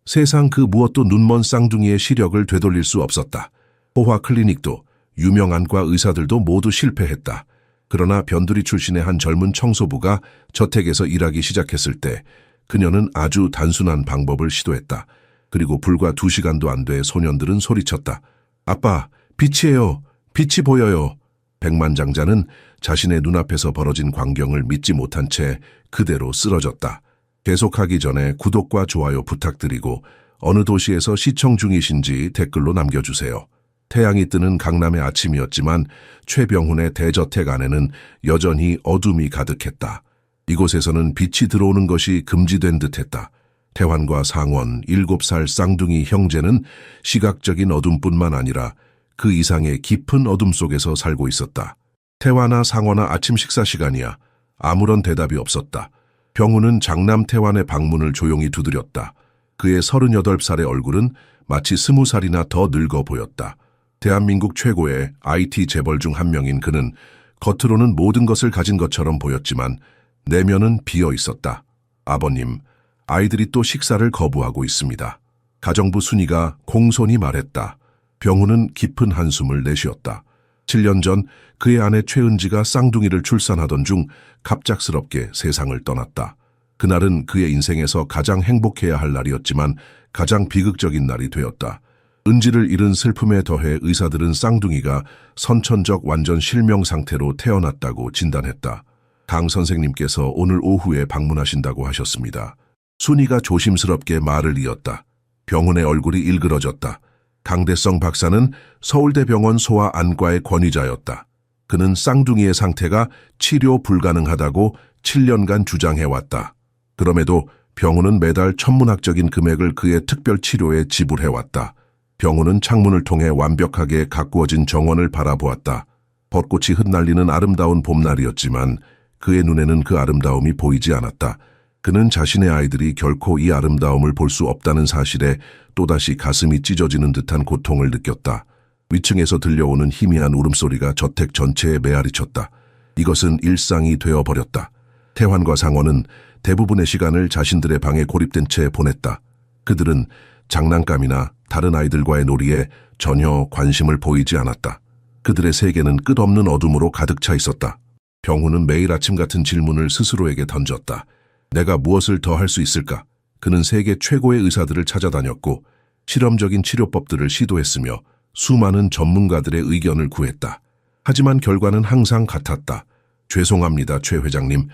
세상 그 무엇도 눈먼 쌍둥이의 시력을 되돌릴 수 없었다. 호화 클리닉도 유명 안과 의사들도 모두 실패했다. 그러나 변두리 출신의 한 젊은 청소부가 저택에서 일하기 시작했을 때 그녀는 아주 단순한 방법을 시도했다. 그리고 불과 2시간도 안 돼 소년들은 소리쳤다. 아빠, 빛이에요. 빛이 보여요. 백만장자는 자신의 눈앞에서 벌어진 광경을 믿지 못한 채 그대로 쓰러졌다. 계속하기 전에 구독과 좋아요 부탁드리고 어느 도시에서 시청 중이신지 댓글로 남겨주세요. 태양이 뜨는 강남의 아침이었지만 최병훈의 대저택 안에는 여전히 어둠이 가득했다. 이곳에서는 빛이 들어오는 것이 금지된 듯했다. 태환과 상원, 7살 쌍둥이 형제는 시각적인 어둠뿐만 아니라 그 이상의 깊은 어둠 속에서 살고 있었다. 태환아, 상원아, 아침 식사 시간이야. 아무런 대답이 없었다. 병훈은 장남 태환의 방문을 조용히 두드렸다. 그의 38살의 얼굴은 마치 20살이나 더 늙어 보였다. 대한민국 최고의 IT 재벌 중 한 명인 그는 겉으로는 모든 것을 가진 것처럼 보였지만 내면은 비어 있었다. 아버님, 아이들이 또 식사를 거부하고 있습니다. 가정부 순이가 공손히 말했다. 병훈은 깊은 한숨을 내쉬었다. 7년 전 그의 아내 최은지가 쌍둥이를 출산하던 중 갑작스럽게 세상을 떠났다. 그날은 그의 인생에서 가장 행복해야 할 날이었지만 가장 비극적인 날이 되었다. 은지를 잃은 슬픔에 더해 의사들은 쌍둥이가 선천적 완전 실명 상태로 태어났다고 진단했다. 강 선생님께서 오늘 오후에 방문하신다고 하셨습니다. 순이가 조심스럽게 말을 이었다. 병훈의 얼굴이 일그러졌다. 강대성 박사는 서울대병원 소아안과의 권위자였다. 그는 쌍둥이의 상태가 치료 불가능하다고 7년간 주장해왔다. 그럼에도 병훈은 매달 천문학적인 금액을 그의 특별 치료에 지불해왔다. 병훈은 창문을 통해 완벽하게 가꾸어진 정원을 바라보았다. 벚꽃이 흩날리는 아름다운 봄날이었지만 그의 눈에는 그 아름다움이 보이지 않았다. 그는 자신의 아이들이 결코 이 아름다움을 볼 수 없다는 사실에 또다시 가슴이 찢어지는 듯한 고통을 느꼈다. 위층에서 들려오는 희미한 울음소리가 저택 전체에 메아리쳤다. 이것은 일상이 되어버렸다. 태환과 상원은 대부분의 시간을 자신들의 방에 고립된 채 보냈다. 그들은 장난감이나 다른 아이들과의 놀이에 전혀 관심을 보이지 않았다. 그들의 세계는 끝없는 어둠으로 가득 차 있었다. 병훈은 매일 아침 같은 질문을 스스로에게 던졌다. 내가 무엇을 더 할 수 있을까? 그는 세계 최고의 의사들을 찾아다녔고 실험적인 치료법들을 시도했으며 수많은 전문가들의 의견을 구했다. 하지만 결과는 항상 같았다. 죄송합니다, 최 회장님.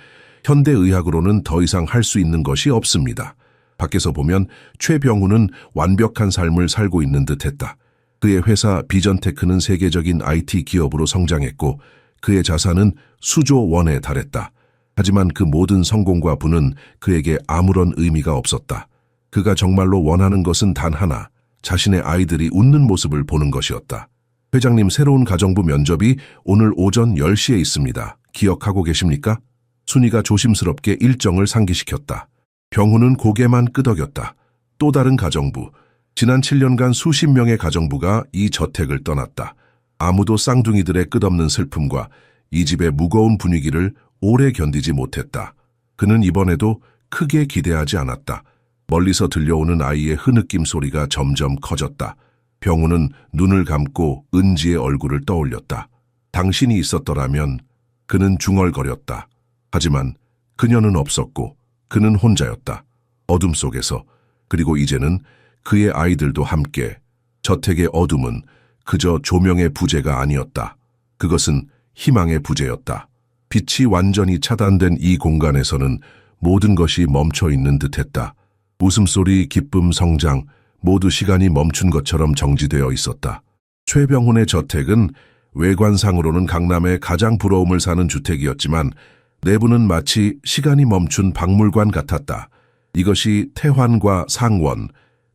현대의학으로는 더 이상 할 수 있는 것이 없습니다. 밖에서 보면 최병훈은 완벽한 삶을 살고 있는 듯했다. 그의 회사 비전테크는 세계적인 IT 기업으로 성장했고 그의 자산은 수조 원에 달했다. 하지만 그 모든 성공과 부는 그에게 아무런 의미가 없었다. 그가 정말로 원하는 것은 단 하나, 자신의 아이들이 웃는 모습을 보는 것이었다. 회장님, 새로운 가정부 면접이 오늘 오전 10시에 있습니다. 기억하고 계십니까? 순이가 조심스럽게 일정을 상기시켰다. 병훈은 고개만 끄덕였다. 또 다른 가정부. 지난 7년간 수십 명의 가정부가 이 저택을 떠났다. 아무도 쌍둥이들의 끝없는 슬픔과 이 집의 무거운 분위기를 오래 견디지 못했다. 그는 이번에도 크게 기대하지 않았다. 멀리서 들려오는 아이의 흐느낌 소리가 점점 커졌다. 병훈은 눈을 감고 은지의 얼굴을 떠올렸다. 당신이 있었더라면. 그는 중얼거렸다. 하지만 그녀는 없었고 그는 혼자였다. 어둠 속에서. 그리고 이제는 그의 아이들도 함께. 저택의 어둠은 그저 조명의 부재가 아니었다. 그것은 희망의 부재였다. 빛이 완전히 차단된 이 공간에서는 모든 것이 멈춰 있는 듯했다. 웃음소리, 기쁨, 성장, 모두 시간이 멈춘 것처럼 정지되어 있었다. 최병훈의 저택은 외관상으로는 강남의 가장 부러움을 사는 주택이었지만 내부는 마치 시간이 멈춘 박물관 같았다. 이것이 태환과 상원,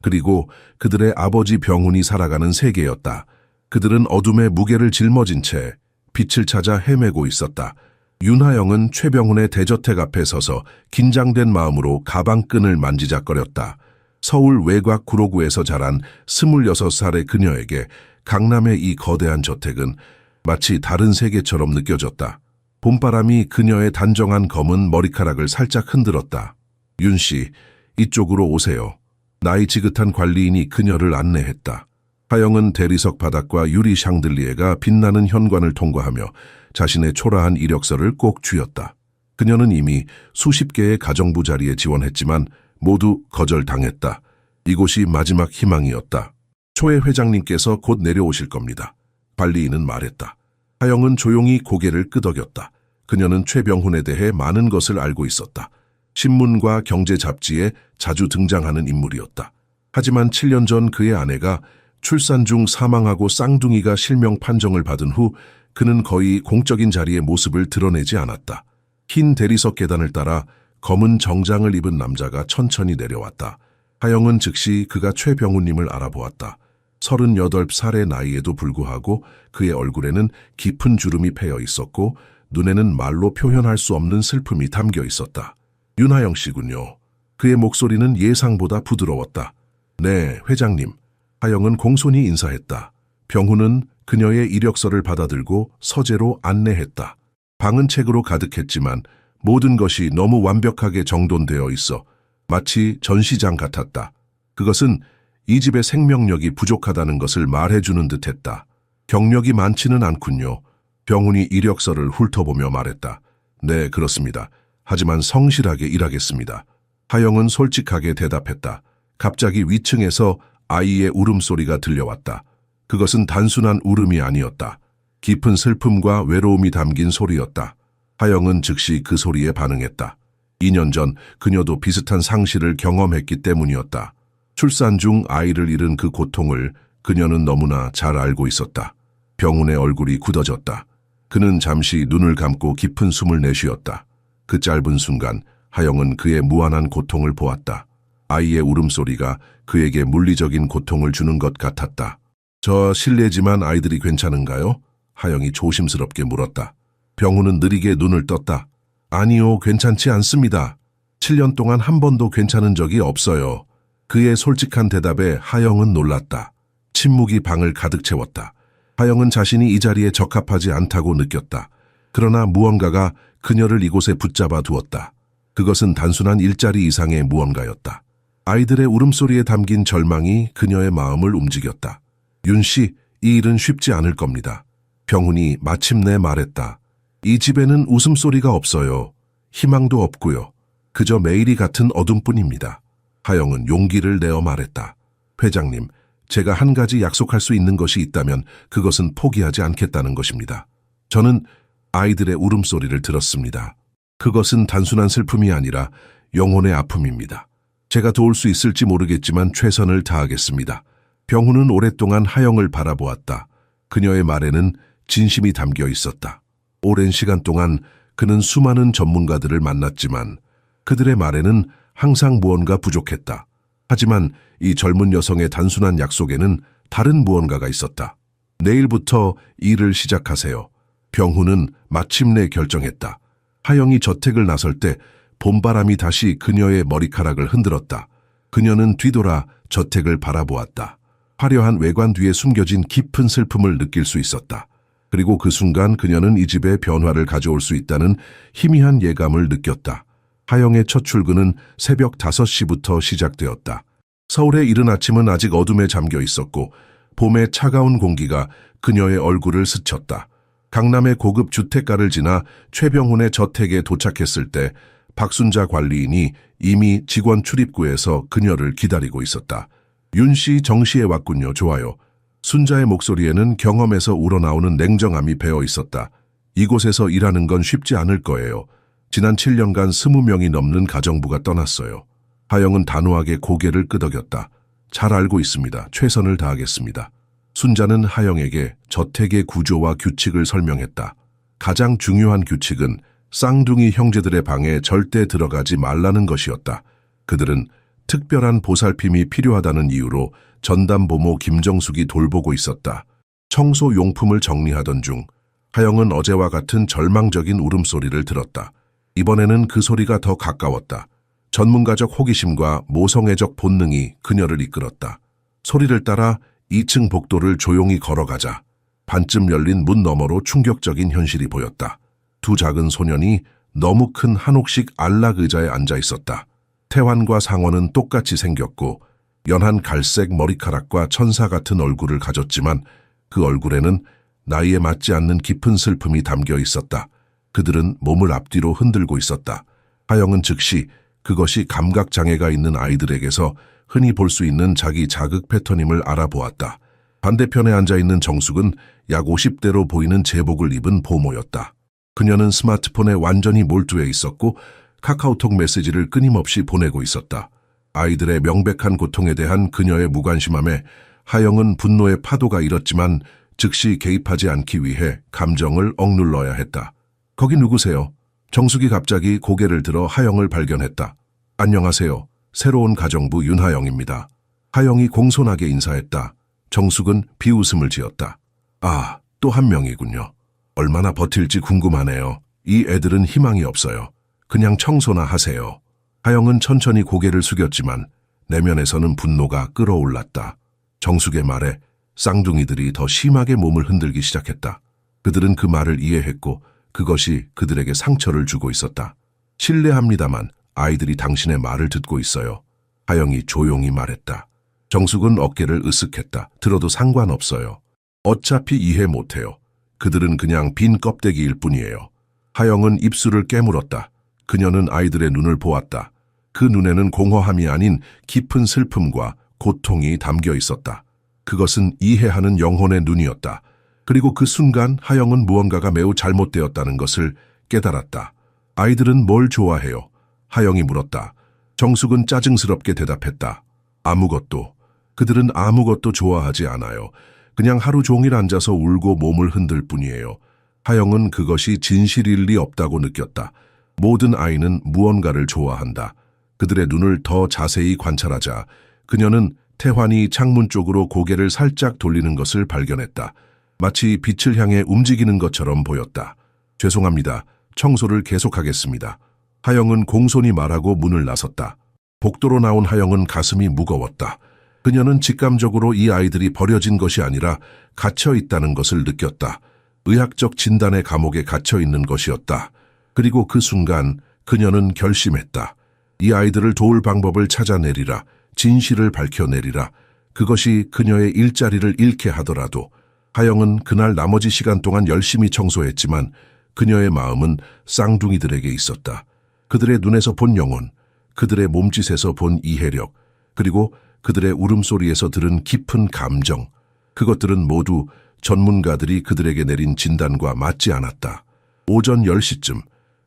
그리고 그들의 아버지 병훈이 살아가는 세계였다. 그들은 어둠의 무게를 짊어진 채 빛을 찾아 헤매고 있었다. 윤하영은 최병훈의 대저택 앞에 서서 긴장된 마음으로 가방끈을 만지작거렸다. 서울 외곽 구로구에서 자란 26살의 그녀에게 강남의 이 거대한 저택은 마치 다른 세계처럼 느껴졌다. 봄바람이 그녀의 단정한 검은 머리카락을 살짝 흔들었다. 윤 씨, 이쪽으로 오세요. 나이 지긋한 관리인이 그녀를 안내했다. 하영은 대리석 바닥과 유리 샹들리에가 빛나는 현관을 통과하며 자신의 초라한 이력서를 꼭 쥐었다. 그녀는 이미 수십 개의 가정부 자리에 지원했지만 모두 거절당했다. 이곳이 마지막 희망이었다. 초회 회장님께서 곧 내려오실 겁니다. 관리인은 말했다. 하영은 조용히 고개를 끄덕였다. 그녀는 최병훈에 대해 많은 것을 알고 있었다. 신문과 경제 잡지에 자주 등장하는 인물이었다. 하지만 7년 전 그의 아내가 출산 중 사망하고 쌍둥이가 실명 판정을 받은 후 그는 거의 공적인 자리의 모습을 드러내지 않았다. 흰 대리석 계단을 따라 검은 정장을 입은 남자가 천천히 내려왔다. 하영은 즉시 그가 최병훈님을 알아보았다. 38살의 나이에도 불구하고 그의 얼굴에는 깊은 주름이 패여 있었고 눈에는 말로 표현할 수 없는 슬픔이 담겨 있었다. 윤하영 씨군요. 그의 목소리는 예상보다 부드러웠다. 네, 회장님. 하영은 공손히 인사했다. 병훈은 그녀의 이력서를 받아들고 서재로 안내했다. 방은 책으로 가득했지만 모든 것이 너무 완벽하게 정돈되어 있어 마치 전시장 같았다. 그것은 이 집의 생명력이 부족하다는 것을 말해주는 듯했다. 경력이 많지는 않군요. 병훈이 이력서를 훑어보며 말했다. 네, 그렇습니다. 하지만 성실하게 일하겠습니다. 하영은 솔직하게 대답했다. 갑자기 위층에서 아이의 울음소리가 들려왔다. 그것은 단순한 울음이 아니었다. 깊은 슬픔과 외로움이 담긴 소리였다. 하영은 즉시 그 소리에 반응했다. 2년 전 그녀도 비슷한 상실을 경험했기 때문이었다. 출산 중 아이를 잃은 그 고통을 그녀는 너무나 잘 알고 있었다. 병훈의 얼굴이 굳어졌다. 그는 잠시 눈을 감고 깊은 숨을 내쉬었다. 그 짧은 순간 하영은 그의 무한한 고통을 보았다. 아이의 울음소리가 그에게 물리적인 고통을 주는 것 같았다. 저 실례지만 아이들이 괜찮은가요? 하영이 조심스럽게 물었다. 병훈은 느리게 눈을 떴다. 아니요, 괜찮지 않습니다. 7년 동안 한 번도 괜찮은 적이 없어요. 그의 솔직한 대답에 하영은 놀랐다. 침묵이 방을 가득 채웠다. 하영은 자신이 이 자리에 적합하지 않다고 느꼈다. 그러나 무언가가 그녀를 이곳에 붙잡아 두었다. 그것은 단순한 일자리 이상의 무언가였다. 아이들의 울음소리에 담긴 절망이 그녀의 마음을 움직였다. 윤 씨, 이 일은 쉽지 않을 겁니다. 병훈이 마침내 말했다. 이 집에는 웃음소리가 없어요. 희망도 없고요. 그저 매일이 같은 어둠뿐입니다. 하영은 용기를 내어 말했다. 회장님, 제가 한 가지 약속할 수 있는 것이 있다면 그것은 포기하지 않겠다는 것입니다. 저는 아이들의 울음소리를 들었습니다. 그것은 단순한 슬픔이 아니라 영혼의 아픔입니다. 제가 도울 수 있을지 모르겠지만 최선을 다하겠습니다. 병훈은 오랫동안 하영을 바라보았다. 그녀의 말에는 진심이 담겨 있었다. 오랜 시간 동안 그는 수많은 전문가들을 만났지만 그들의 말에는 항상 무언가 부족했다. 하지만 이 젊은 여성의 단순한 약속에는 다른 무언가가 있었다. 내일부터 일을 시작하세요. 병훈은 마침내 결정했다. 하영이 저택을 나설 때 봄바람이 다시 그녀의 머리카락을 흔들었다. 그녀는 뒤돌아 저택을 바라보았다. 화려한 외관 뒤에 숨겨진 깊은 슬픔을 느낄 수 있었다. 그리고 그 순간 그녀는 이 집에 변화를 가져올 수 있다는 희미한 예감을 느꼈다. 하영의 첫 출근은 새벽 5시부터 시작되었다. 서울의 이른 아침은 아직 어둠에 잠겨 있었고 봄의 차가운 공기가 그녀의 얼굴을 스쳤다. 강남의 고급 주택가를 지나 최병훈의 저택에 도착했을 때 박순자 관리인이 이미 직원 출입구에서 그녀를 기다리고 있었다. 윤 씨 정시에 왔군요. 좋아요. 순자의 목소리에는 경험에서 우러나오는 냉정함이 배어 있었다. 이곳에서 일하는 건 쉽지 않을 거예요. 지난 7년간 20명이 넘는 가정부가 떠났어요. 하영은 단호하게 고개를 끄덕였다. 잘 알고 있습니다. 최선을 다하겠습니다. 순자는 하영에게 저택의 구조와 규칙을 설명했다. 가장 중요한 규칙은 쌍둥이 형제들의 방에 절대 들어가지 말라는 것이었다. 그들은 특별한 보살핌이 필요하다는 이유로 전담보모 김정숙이 돌보고 있었다. 청소 용품을 정리하던 중 하영은 어제와 같은 절망적인 울음소리를 들었다. 이번에는 그 소리가 더 가까웠다. 전문가적 호기심과 모성애적 본능이 그녀를 이끌었다. 소리를 따라 2층 복도를 조용히 걸어가자 반쯤 열린 문 너머로 충격적인 현실이 보였다. 두 작은 소년이 너무 큰 한옥식 안락 의자에 앉아 있었다. 태환과 상원은 똑같이 생겼고 연한 갈색 머리카락과 천사 같은 얼굴을 가졌지만 그 얼굴에는 나이에 맞지 않는 깊은 슬픔이 담겨 있었다. 그들은 몸을 앞뒤로 흔들고 있었다. 하영은 즉시 그것이 감각장애가 있는 아이들에게서 흔히 볼 수 있는 자기 자극 패턴임을 알아보았다. 반대편에 앉아있는 정숙은 약 50대로 보이는 제복을 입은 보모였다. 그녀는 스마트폰에 완전히 몰두해 있었고 카카오톡 메시지를 끊임없이 보내고 있었다. 아이들의 명백한 고통에 대한 그녀의 무관심함에 하영은 분노의 파도가 일었지만 즉시 개입하지 않기 위해 감정을 억눌러야 했다. 거기 누구세요? 정숙이 갑자기 고개를 들어 하영을 발견했다. 안녕하세요. 새로운 가정부 윤하영입니다. 하영이 공손하게 인사했다. 정숙은 비웃음을 지었다. 아, 또 한 명이군요. 얼마나 버틸지 궁금하네요. 이 애들은 희망이 없어요. 그냥 청소나 하세요. 하영은 천천히 고개를 숙였지만 내면에서는 분노가 끓어올랐다. 정숙의 말에 쌍둥이들이 더 심하게 몸을 흔들기 시작했다. 그들은 그 말을 이해했고 그것이 그들에게 상처를 주고 있었다. 실례합니다만 아이들이 당신의 말을 듣고 있어요. 하영이 조용히 말했다. 정숙은 어깨를 으쓱했다. 들어도 상관없어요. 어차피 이해 못해요. 그들은 그냥 빈 껍데기일 뿐이에요. 하영은 입술을 깨물었다. 그녀는 아이들의 눈을 보았다. 그 눈에는 공허함이 아닌 깊은 슬픔과 고통이 담겨 있었다. 그것은 이해하는 영혼의 눈이었다. 그리고 그 순간 하영은 무언가가 매우 잘못되었다는 것을 깨달았다. 아이들은 뭘 좋아해요? 하영이 물었다. 정숙은 짜증스럽게 대답했다. 아무것도. 그들은 아무것도 좋아하지 않아요. 그냥 하루 종일 앉아서 울고 몸을 흔들 뿐이에요. 하영은 그것이 진실일 리 없다고 느꼈다. 모든 아이는 무언가를 좋아한다. 그들의 눈을 더 자세히 관찰하자 그녀는 태환이 창문 쪽으로 고개를 살짝 돌리는 것을 발견했다. 마치 빛을 향해 움직이는 것처럼 보였다. 죄송합니다. 청소를 계속하겠습니다. 하영은 공손히 말하고 문을 나섰다. 복도로 나온 하영은 가슴이 무거웠다. 그녀는 직감적으로 이 아이들이 버려진 것이 아니라 갇혀 있다는 것을 느꼈다. 의학적 진단의 감옥에 갇혀 있는 것이었다. 그리고 그 순간 그녀는 결심했다. 이 아이들을 도울 방법을 찾아내리라. 진실을 밝혀내리라. 그것이 그녀의 일자리를 잃게 하더라도. 하영은 그날 나머지 시간 동안 열심히 청소했지만 그녀의 마음은 쌍둥이들에게 있었다. 그들의 눈에서 본 영혼, 그들의 몸짓에서 본 이해력, 그리고 그들의 울음소리에서 들은 깊은 감정. 그것들은 모두 전문가들이 그들에게 내린 진단과 맞지 않았다. 오전 10시쯤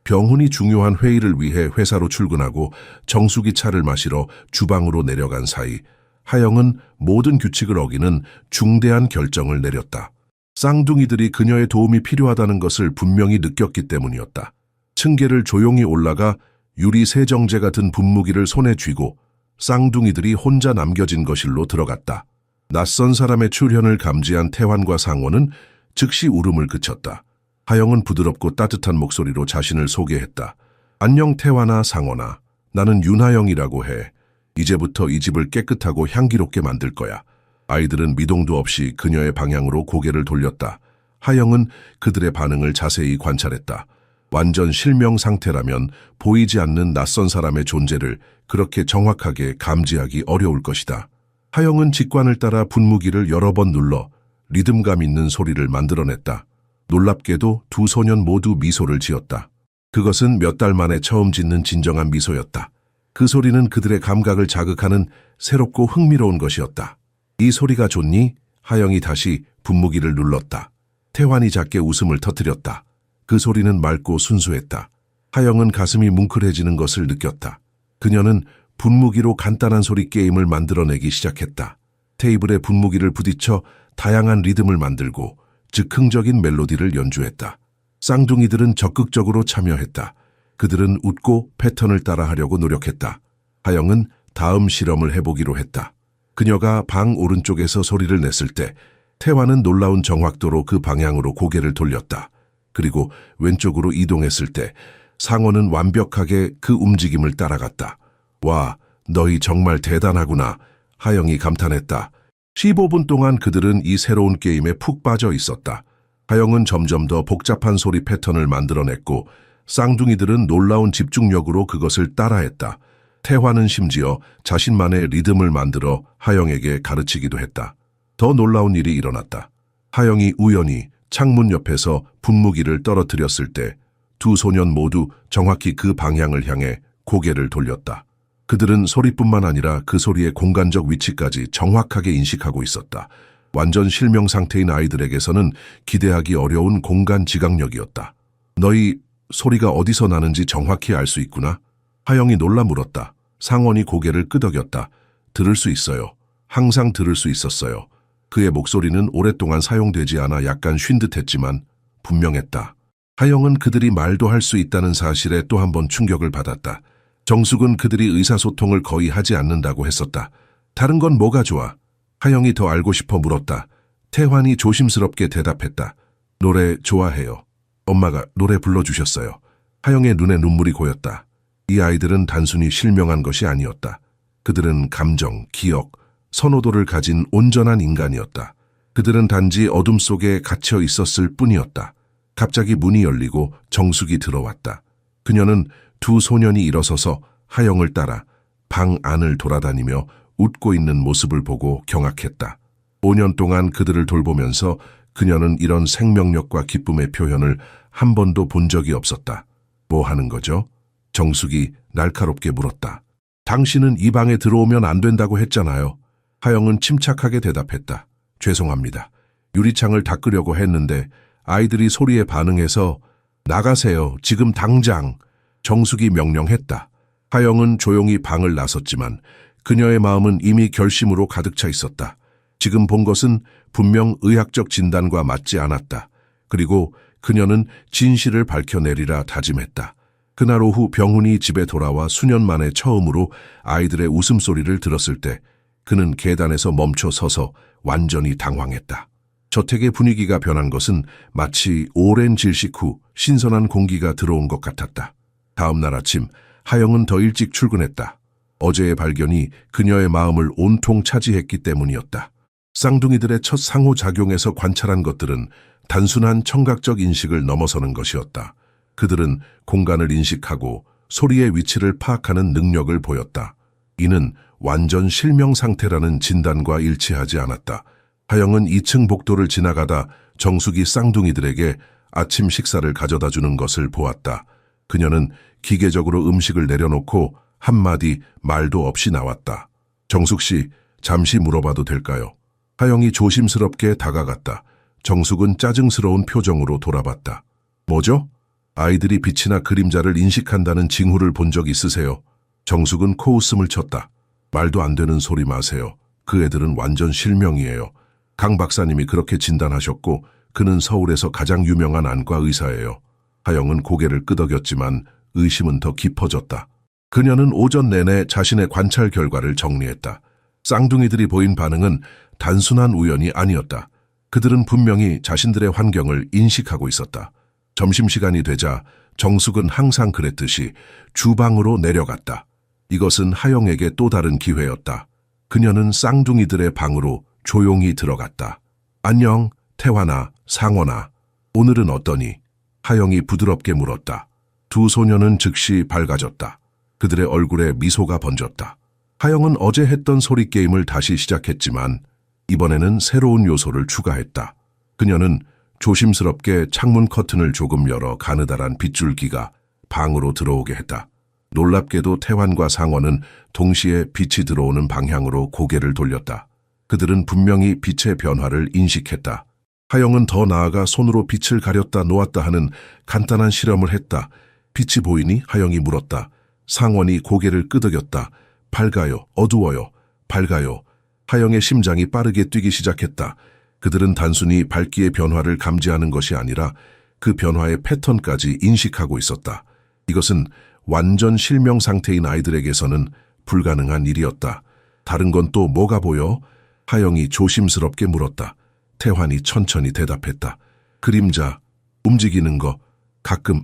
병훈이 중요한 회의를 위해 회사로 출근하고 정숙이 차를 마시러 주방으로 내려간 사이 하영은 모든 규칙을 어기는 중대한 결정을 내렸다. 쌍둥이들이 그녀의 도움이 필요하다는 것을 분명히 느꼈기 때문이었다. 층계를 조용히 올라가 유리 세정제 같은 분무기를 손에 쥐고 쌍둥이들이 혼자 남겨진 거실로 들어갔다. 낯선 사람의 출현을 감지한 태환과 상원은 즉시 울음을 그쳤다. 하영은 부드럽고 따뜻한 목소리로 자신을 소개했다. 안녕 태환아 상원아. 나는 윤하영이라고 해. 이제부터 이 집을 깨끗하고 향기롭게 만들 거야. 아이들은 미동도 없이 그녀의 방향으로 고개를 돌렸다. 하영은 그들의 반응을 자세히 관찰했다. 완전 실명 상태라면 보이지 않는 낯선 사람의 존재를 그렇게 정확하게 감지하기 어려울 것이다. 하영은 직관을 따라 분무기를 여러 번 눌러 리듬감 있는 소리를 만들어냈다. 놀랍게도 두 소년 모두 미소를 지었다. 그것은 몇 달 만에 처음 짓는 진정한 미소였다. 그 소리는 그들의 감각을 자극하는 새롭고 흥미로운 것이었다. 이 소리가 좋니? 하영이 다시 분무기를 눌렀다. 태환이 작게 웃음을 터뜨렸다. 그 소리는 맑고 순수했다. 하영은 가슴이 뭉클해지는 것을 느꼈다. 그녀는 분무기로 간단한 소리 게임을 만들어내기 시작했다. 테이블에 분무기를 부딪혀 다양한 리듬을 만들고 즉흥적인 멜로디를 연주했다. 쌍둥이들은 적극적으로 참여했다. 그들은 웃고 패턴을 따라하려고 노력했다. 하영은 다음 실험을 해보기로 했다. 그녀가 방 오른쪽에서 소리를 냈을 때 태환은 놀라운 정확도로 그 방향으로 고개를 돌렸다. 그리고 왼쪽으로 이동했을 때 상원은 완벽하게 그 움직임을 따라갔다. 와, 너희 정말 대단하구나. 하영이 감탄했다. 15분 동안 그들은 이 새로운 게임에 푹 빠져 있었다. 하영은 점점 더 복잡한 소리 패턴을 만들어냈고 쌍둥이들은 놀라운 집중력으로 그것을 따라했다. 태환은 심지어 자신만의 리듬을 만들어 하영에게 가르치기도 했다. 더 놀라운 일이 일어났다. 하영이 우연히 창문 옆에서 분무기를 떨어뜨렸을 때 두 소년 모두 정확히 그 방향을 향해 고개를 돌렸다. 그들은 소리뿐만 아니라 그 소리의 공간적 위치까지 정확하게 인식하고 있었다. 완전 실명 상태인 아이들에게서는 기대하기 어려운 공간 지각력이었다. 너희 소리가 어디서 나는지 정확히 알 수 있구나? 하영이 놀라 물었다. 상원이 고개를 끄덕였다. 들을 수 있어요. 항상 들을 수 있었어요. 그의 목소리는 오랫동안 사용되지 않아 약간 쉰 듯했지만 분명했다. 하영은 그들이 말도 할 수 있다는 사실에 또 한 번 충격을 받았다. 정숙은 그들이 의사소통을 거의 하지 않는다고 했었다. 다른 건 뭐가 좋아? 하영이 더 알고 싶어 물었다. 태환이 조심스럽게 대답했다. 노래 좋아해요. 엄마가 노래 불러주셨어요. 하영의 눈에 눈물이 고였다. 이 아이들은 단순히 실명한 것이 아니었다. 그들은 감정, 기억, 선호도를 가진 온전한 인간이었다. 그들은 단지 어둠 속에 갇혀 있었을 뿐이었다. 갑자기 문이 열리고 정숙이 들어왔다. 그녀는 두 소년이 일어서서 하영을 따라 방 안을 돌아다니며 웃고 있는 모습을 보고 경악했다. 5년 동안 그들을 돌보면서 그녀는 이런 생명력과 기쁨의 표현을 한 번도 본 적이 없었다. 뭐 하는 거죠? 정숙이 날카롭게 물었다. 당신은 이 방에 들어오면 안 된다고 했잖아요. 하영은 침착하게 대답했다. 죄송합니다. 유리창을 닦으려고 했는데 아이들이 소리에 반응해서 나가세요. 지금 당장. 정숙이 명령했다. 하영은 조용히 방을 나섰지만 그녀의 마음은 이미 결심으로 가득 차 있었다. 지금 본 것은 분명 의학적 진단과 맞지 않았다. 그리고 그녀는 진실을 밝혀내리라 다짐했다. 그날 오후 병훈이 집에 돌아와 수년 만에 처음으로 아이들의 웃음소리를 들었을 때 그는 계단에서 멈춰 서서 완전히 당황했다. 저택의 분위기가 변한 것은 마치 오랜 질식 후 신선한 공기가 들어온 것 같았다. 다음 날 아침 하영은 더 일찍 출근했다. 어제의 발견이 그녀의 마음을 온통 차지했기 때문이었다. 쌍둥이들의 첫 상호작용에서 관찰한 것들은 단순한 청각적 인식을 넘어서는 것이었다. 그들은 공간을 인식하고 소리의 위치를 파악하는 능력을 보였다. 이는 완전 실명 상태라는 진단과 일치하지 않았다. 하영은 2층 복도를 지나가다 정숙이 쌍둥이들에게 아침 식사를 가져다 주는 것을 보았다. 그녀는 기계적으로 음식을 내려놓고 한마디 말도 없이 나왔다. 정숙 씨, 잠시 물어봐도 될까요? 하영이 조심스럽게 다가갔다. 정숙은 짜증스러운 표정으로 돌아봤다. 뭐죠? 아이들이 빛이나 그림자를 인식한다는 징후를 본 적 있으세요? 정숙은 코웃음을 쳤다. 말도 안 되는 소리 마세요. 그 애들은 완전 실명이에요. 강 박사님이 그렇게 진단하셨고 그는 서울에서 가장 유명한 안과 의사예요. 하영은 고개를 끄덕였지만 의심은 더 깊어졌다. 그녀는 오전 내내 자신의 관찰 결과를 정리했다. 쌍둥이들이 보인 반응은 단순한 우연이 아니었다. 그들은 분명히 자신들의 환경을 인식하고 있었다. 점심시간이 되자 정숙은 항상 그랬듯이 주방으로 내려갔다. 이것은 하영에게 또 다른 기회였다. 그녀는 쌍둥이들의 방으로 조용히 들어갔다. 안녕, 태환아, 상원아. 오늘은 어떠니? 하영이 부드럽게 물었다. 두 소녀는 즉시 밝아졌다. 그들의 얼굴에 미소가 번졌다. 하영은 어제 했던 소리 게임을 다시 시작했지만 이번에는 새로운 요소를 추가했다. 그녀는 조심스럽게 창문 커튼을 조금 열어 가느다란 빗줄기가 방으로 들어오게 했다. 놀랍게도 태환과 상원은 동시에 빛이 들어오는 방향으로 고개를 돌렸다. 그들은 분명히 빛의 변화를 인식했다. 하영은 더 나아가 손으로 빛을 가렸다 놓았다 하는 간단한 실험을 했다. 빛이 보이니? 하영이 물었다. 상원이 고개를 끄덕였다. 밝아요. 어두워요. 밝아요. 하영의 심장이 빠르게 뛰기 시작했다. 그들은 단순히 밝기의 변화를 감지하는 것이 아니라 그 변화의 패턴까지 인식하고 있었다. 이것은 완전 실명 상태인 아이들에게서는 불가능한 일이었다. 다른 건 또 뭐가 보여? 하영이 조심스럽게 물었다. 태환이 천천히 대답했다. 그림자, 움직이는 거. 가끔.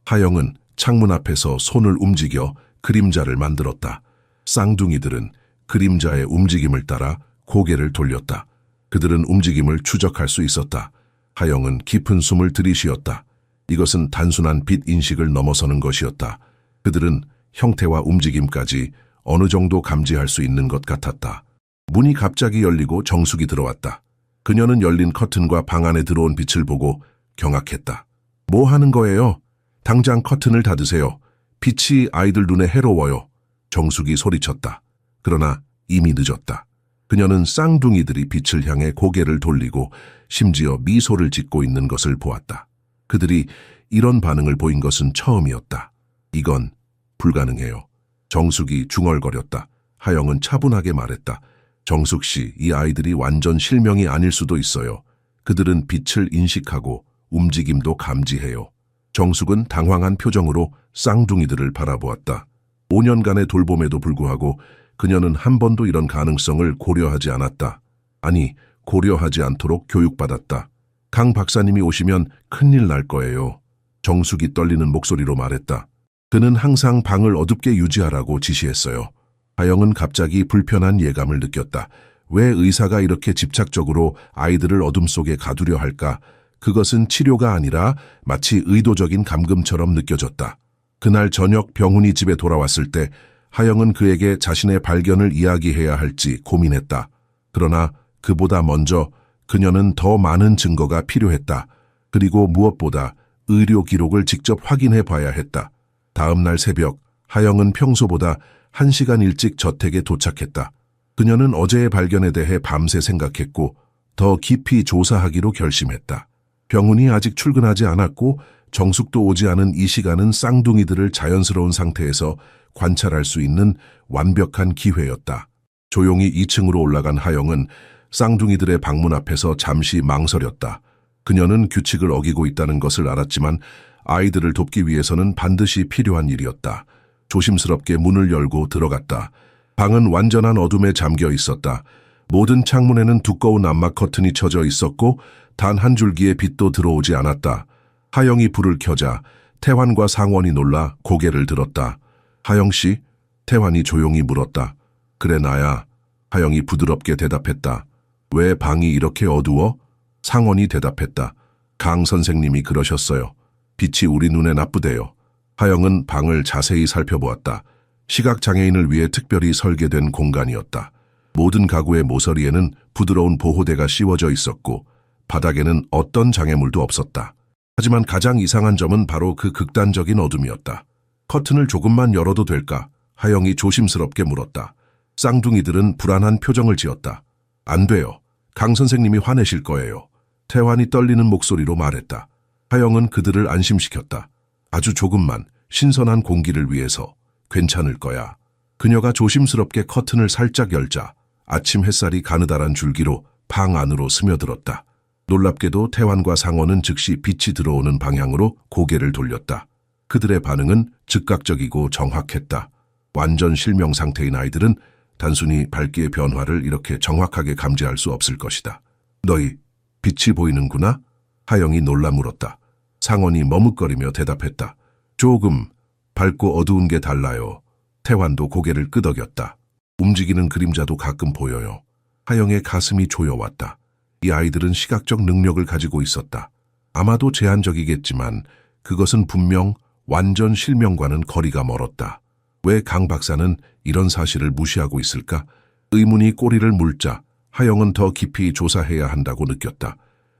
하영은 창문 앞에서 손을 움직여 그림자를 만들었다. 쌍둥이들은 그림자의 움직임을 따라 고개를 돌렸다. 그들은 움직임을 추적할 수 있었다. 하영은 깊은 숨을 들이쉬었다. 이것은 단순한 빛 인식을 넘어서는 것이었다. 그들은 형태와 움직임까지 어느 정도 감지할 수 있는 것 같았다. 문이 갑자기 열리고 정숙이 들어왔다. 그녀는 열린 커튼과 방 안에 들어온 빛을 보고 경악했다. 뭐 하는 거예요? 당장 커튼을 닫으세요. 빛이 아이들 눈에 해로워요. 정숙이 소리쳤다. 그러나 이미 늦었다. 그녀는 쌍둥이들이 빛을 향해 고개를 돌리고 심지어 미소를 짓고 있는 것을 보았다. 그들이 이런 반응을 보인 것은 처음이었다. 이건 불가능해요. 정숙이 중얼거렸다. 하영은 차분하게 말했다. 정숙 씨, 이 아이들이 완전 실명이 아닐 수도 있어요. 그들은 빛을 인식하고 움직임도 감지해요. 정숙은 당황한 표정으로 쌍둥이들을 바라보았다. 5년간의 돌봄에도 불구하고 그녀는 한 번도 이런 가능성을 고려하지 않았다. 아니, 고려하지 않도록 교육받았다. 강 박사님이 오시면 큰일 날 거예요. 정숙이 떨리는 목소리로 말했다. 그는 항상 방을 어둡게 유지하라고 지시했어요. 하영은 갑자기 불편한 예감을 느꼈다. 왜 의사가 이렇게 집착적으로 아이들을 어둠 속에 가두려 할까? 그것은 치료가 아니라 마치 의도적인 감금처럼 느껴졌다. 그날 저녁 병훈이 집에 돌아왔을 때 하영은 그에게 자신의 발견을 이야기해야 할지 고민했다. 그러나 그보다 먼저 그녀는 더 많은 증거가 필요했다. 그리고 무엇보다 의료 기록을 직접 확인해 봐야 했다. 다음 날 새벽, 하영은 평소보다 1시간 일찍 저택에 도착했다. 그녀는 어제의 발견에 대해 밤새 생각했고 더 깊이 조사하기로 결심했다. 병훈이 아직 출근하지 않았고 정숙도 오지 않은 이 시간은 쌍둥이들을 자연스러운 상태에서 관찰할 수 있는 완벽한 기회였다. 조용히 2층으로 올라간 하영은 쌍둥이들의 방문 앞에서 잠시 망설였다. 그녀는 규칙을 어기고 있다는 것을 알았지만 아이들을 돕기 위해서는 반드시 필요한 일이었다. 조심스럽게 문을 열고 들어갔다. 방은 완전한 어둠에 잠겨 있었다. 모든 창문에는 두꺼운 암막 커튼이 쳐져 있었고 단 한 줄기의 빛도 들어오지 않았다. 하영이 불을 켜자 태환과 상원이 놀라 고개를 들었다. 하영 씨? 태환이 조용히 물었다. 그래 나야. 하영이 부드럽게 대답했다. 왜 방이 이렇게 어두워? 상원이 대답했다. 강 선생님이 그러셨어요. 빛이 우리 눈에 나쁘대요. 하영은 방을 자세히 살펴보았다. 시각장애인을 위해 특별히 설계된 공간이었다. 모든 가구의 모서리에는 부드러운 보호대가 씌워져 있었고 바닥에는 어떤 장애물도 없었다. 하지만 가장 이상한 점은 바로 그 극단적인 어둠이었다. 커튼을 조금만 열어도 될까? 하영이 조심스럽게 물었다. 쌍둥이들은 불안한 표정을 지었다. 안 돼요. 강 선생님이 화내실 거예요. 태환이 떨리는 목소리로 말했다. 하영은 그들을 안심시켰다. 아주 조금만 신선한 공기를 위해서 괜찮을 거야. 그녀가 조심스럽게 커튼을 살짝 열자 아침 햇살이 가느다란 줄기로 방 안으로 스며들었다. 놀랍게도 태환과 상원은 즉시 빛이 들어오는 방향으로 고개를 돌렸다. 그들의 반응은 즉각적이고 정확했다. 완전 실명 상태인 아이들은 단순히 밝기의 변화를 이렇게 정확하게 감지할 수 없을 것이다. 너희 빛이 보이는구나? 하영이 놀라 물었다. 상원이 머뭇거리며 대답했다. 조금 밝고 어두운 게 달라요. 태환도 고개를 끄덕였다. 움직이는 그림자도 가끔 보여요. 하영의 가슴이 조여왔다. 이 아이들은 시각적 능력을 가지고 있었다. 아마도 제한적이겠지만 그것은 분명 완전 실명과는 거리가 멀었다. 왜 강 박사는 이런 사실을 무시하고 있을까? 의문이 꼬리를 물자 하영은 더 깊이 조사해야 한다고 느꼈다.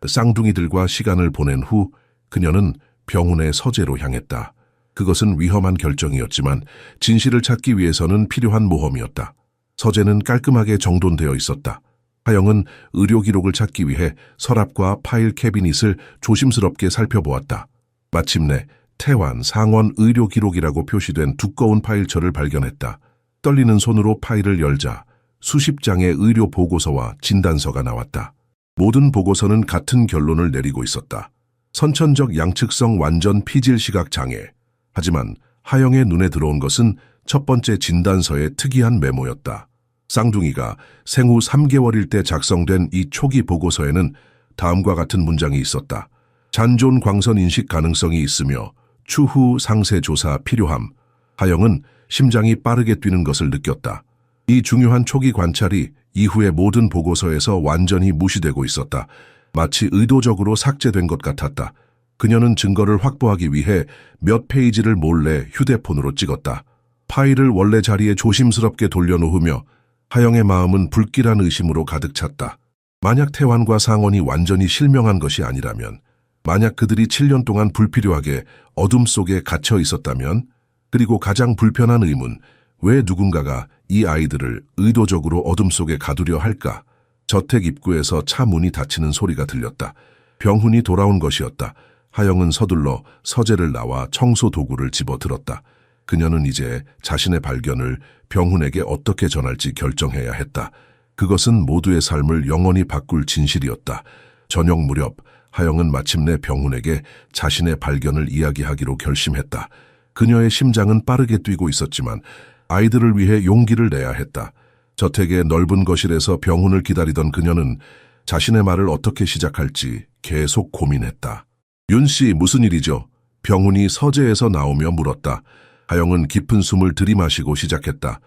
쌍둥이들과 시간을 보낸 후 그녀는 병훈의 서재로 향했다. 그것은 위험한 결정이었지만 진실을 찾기 위해서는 필요한 모험이었다. 서재는 깔끔하게 정돈되어 있었다. 하영은 의료 기록을 찾기 위해 서랍과 파일 캐비닛을 조심스럽게 살펴보았다. 마침내 태환, 상원 의료 기록이라고 표시된 두꺼운 파일처를 발견했다. 떨리는 손으로 파일을 열자 수십 장의 의료 보고서와 진단서가 나왔다. 모든 보고서는 같은 결론을 내리고 있었다. 선천적 양측성 완전 피질 시각 장애. 하지만 하영의 눈에 들어온 것은 첫 번째 진단서의 특이한 메모였다. 쌍둥이가 생후 3개월일 때 작성된 이 초기 보고서에는 다음과 같은 문장이 있었다. 잔존 광선 인식 가능성이 있으며 추후 상세 조사 필요함. 하영은 심장이 빠르게 뛰는 것을 느꼈다. 이 중요한 초기 관찰이 이후의 모든 보고서에서 완전히 무시되고 있었다. 마치 의도적으로 삭제된 것 같았다. 그녀는 증거를 확보하기 위해 몇 페이지를 몰래 휴대폰으로 찍었다. 파일을 원래 자리에 조심스럽게 돌려놓으며 하영의 마음은 불길한 의심으로 가득 찼다. 만약 태환과 상원이 완전히 실명한 것이 아니라면, 만약 그들이 7년 동안 불필요하게 어둠 속에 갇혀 있었다면, 그리고 가장 불편한 의문, 왜 누군가가 이 아이들을 의도적으로 어둠 속에 가두려 할까? 저택 입구에서 차 문이 닫히는 소리가 들렸다. 병훈이 돌아온 것이었다. 하영은 서둘러 서재를 나와 청소 도구를 집어들었다. 그녀는 이제 자신의 발견을 병훈에게 어떻게 전할지 결정해야 했다. 그것은 모두의 삶을 영원히 바꿀 진실이었다. 저녁 무렵 하영은 마침내 병훈에게 자신의 발견을 이야기하기로 결심했다. 그녀의 심장은 빠르게 뛰고 있었지만 아이들을 위해 용기를 내야 했다. 저택의 넓은 거실에서 병훈을 기다리던 그녀는 자신의 말을 어떻게 시작할지 계속 고민했다. 윤 씨, 무슨 일이죠? 병훈이 서재에서 나오며 물었다. 하영은 깊은 숨을 들이마시고 시작했다.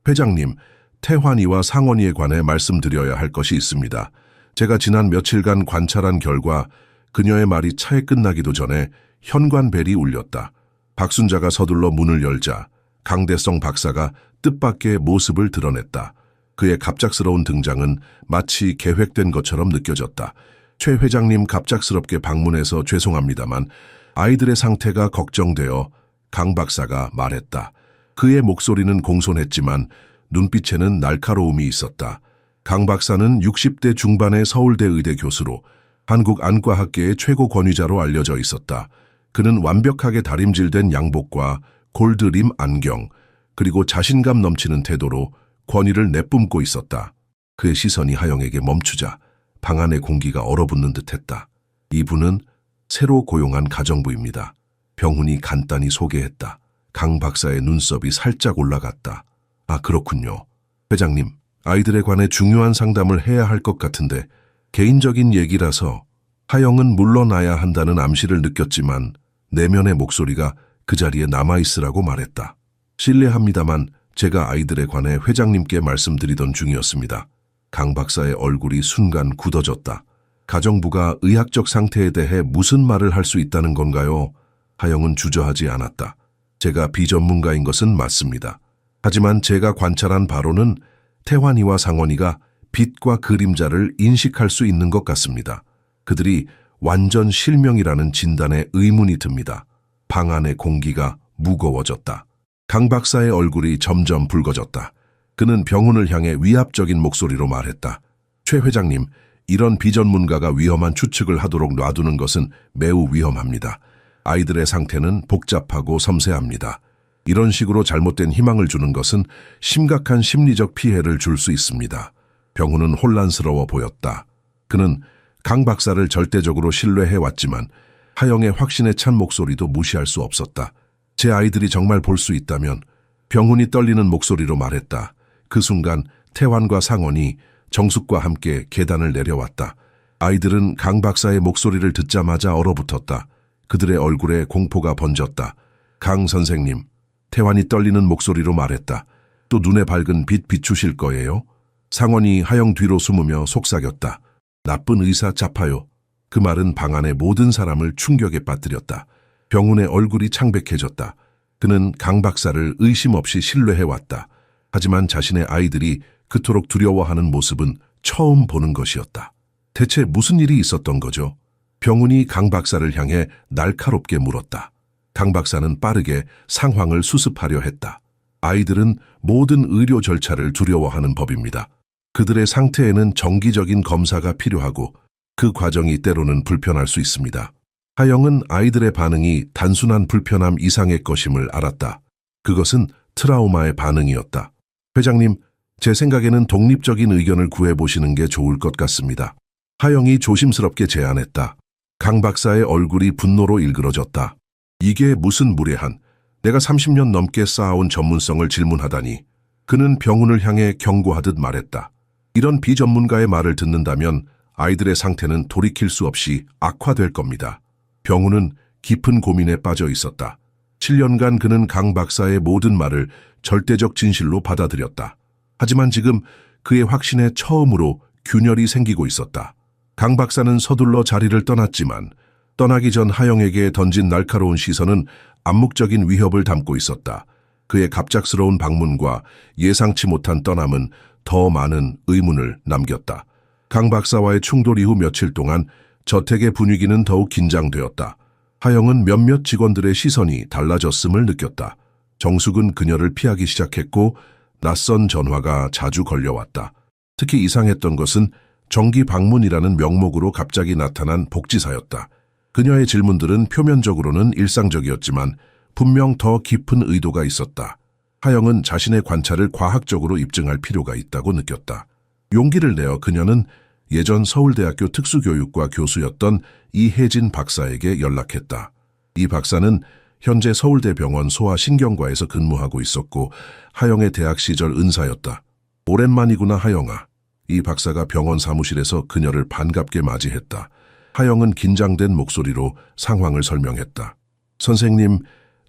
회장님, 태환이와 상원이에 관해 말씀드려야 할 것이 있습니다. 제가 지난 며칠간 관찰한 결과 그녀의 말이 차에 끝나기도 전에 현관벨이 울렸다. 박순자가 서둘러 문을 열자 강대성 박사가 뜻밖의 모습을 드러냈다. 그의 갑작스러운 등장은 마치 계획된 것처럼 느껴졌다. 최 회장님, 갑작스럽게 방문해서 죄송합니다만 아이들의 상태가 걱정되어 강 박사가 말했다. 그의 목소리는 공손했지만 눈빛에는 날카로움이 있었다. 강 박사는 60대 중반의 서울대 의대 교수로 한국 안과학계의 최고 권위자로 알려져 있었다. 그는 완벽하게 다림질된 양복과 골드림 안경, 그리고 자신감 넘치는 태도로 권위를 내뿜고 있었다. 그의 시선이 하영에게 멈추자 방 안의 공기가 얼어붙는 듯했다. 이분은 새로 고용한 가정부입니다. 병훈이 간단히 소개했다. 강 박사의 눈썹이 살짝 올라갔다. 아, 그렇군요. 회장님, 아이들에 관해 중요한 상담을 해야 할 것 같은데 개인적인 얘기라서. 하영은 물러나야 한다는 암시를 느꼈지만 내면의 목소리가 그 자리에 남아있으라고 말했다. 실례합니다만 제가 아이들에 관해 회장님께 말씀드리던 중이었습니다. 강 박사의 얼굴이 순간 굳어졌다. 가정부가 의학적 상태에 대해 무슨 말을 할 수 있다는 건가요? 하영은 주저하지 않았다. 제가 비전문가인 것은 맞습니다. 하지만 제가 관찰한 바로는 태환이와 상원이가 빛과 그림자를 인식할 수 있는 것 같습니다. 그들이 완전 실명이라는 진단에 의문이 듭니다. 방 안의 공기가 무거워졌다. 강 박사의 얼굴이 점점 붉어졌다. 그는 병훈을 향해 위압적인 목소리로 말했다. 최 회장님, 이런 비전문가가 위험한 추측을 하도록 놔두는 것은 매우 위험합니다. 아이들의 상태는 복잡하고 섬세합니다. 이런 식으로 잘못된 희망을 주는 것은 심각한 심리적 피해를 줄 수 있습니다. 병훈은 혼란스러워 보였다. 그는 강 박사를 절대적으로 신뢰해왔지만 하영의 확신에 찬 목소리도 무시할 수 없었다. 제 아이들이 정말 볼 수 있다면. 병훈이 떨리는 목소리로 말했다. 그 순간 태환과 상원이 정숙과 함께 계단을 내려왔다. 아이들은 강 박사의 목소리를 듣자마자 얼어붙었다. 그들의 얼굴에 공포가 번졌다. 강 선생님, 태환이 떨리는 목소리로 말했다. 또 눈에 밝은 빛 비추실 거예요? 상원이 하영 뒤로 숨으며 속삭였다. 나쁜 의사 잡아요. 그 말은 방 안의 모든 사람을 충격에 빠뜨렸다. 병훈의 얼굴이 창백해졌다. 그는 강 박사를 의심 없이 신뢰해왔다. 하지만 자신의 아이들이 그토록 두려워하는 모습은 처음 보는 것이었다. 대체 무슨 일이 있었던 거죠? 병훈이 강 박사를 향해 날카롭게 물었다. 강 박사는 빠르게 상황을 수습하려 했다. 아이들은 모든 의료 절차를 두려워하는 법입니다. 그들의 상태에는 정기적인 검사가 필요하고 그 과정이 때로는 불편할 수 있습니다. 하영은 아이들의 반응이 단순한 불편함 이상의 것임을 알았다. 그것은 트라우마의 반응이었다. 회장님, 제 생각에는 독립적인 의견을 구해보시는 게 좋을 것 같습니다. 하영이 조심스럽게 제안했다. 강 박사의 얼굴이 분노로 일그러졌다. 이게 무슨 무례한, 내가 30년 넘게 쌓아온 전문성을 질문하다니. 그는 병훈을 향해 경고하듯 말했다. 이런 비전문가의 말을 듣는다면 아이들의 상태는 돌이킬 수 없이 악화될 겁니다. 병훈은 깊은 고민에 빠져 있었다. 7년간 그는 강 박사의 모든 말을 절대적 진실로 받아들였다. 하지만 지금 그의 확신에 처음으로 균열이 생기고 있었다. 강 박사는 서둘러 자리를 떠났지만 떠나기 전 하영에게 던진 날카로운 시선은 암묵적인 위협을 담고 있었다. 그의 갑작스러운 방문과 예상치 못한 떠남은 더 많은 의문을 남겼다. 강 박사와의 충돌 이후 며칠 동안 저택의 분위기는 더욱 긴장되었다. 하영은 몇몇 직원들의 시선이 달라졌음을 느꼈다. 정숙은 그녀를 피하기 시작했고 낯선 전화가 자주 걸려왔다. 특히 이상했던 것은 정기 방문이라는 명목으로 갑자기 나타난 복지사였다. 그녀의 질문들은 표면적으로는 일상적이었지만 분명 더 깊은 의도가 있었다. 하영은 자신의 관찰을 과학적으로 입증할 필요가 있다고 느꼈다. 용기를 내어 그녀는 예전 서울대학교 특수교육과 교수였던 이혜진 박사에게 연락했다. 이 박사는 현재 서울대병원 소아신경과에서 근무하고 있었고 하영의 대학 시절 은사였다. 오랜만이구나 하영아. 이 박사가 병원 사무실에서 그녀를 반갑게 맞이했다. 하영은 긴장된 목소리로 상황을 설명했다. 선생님,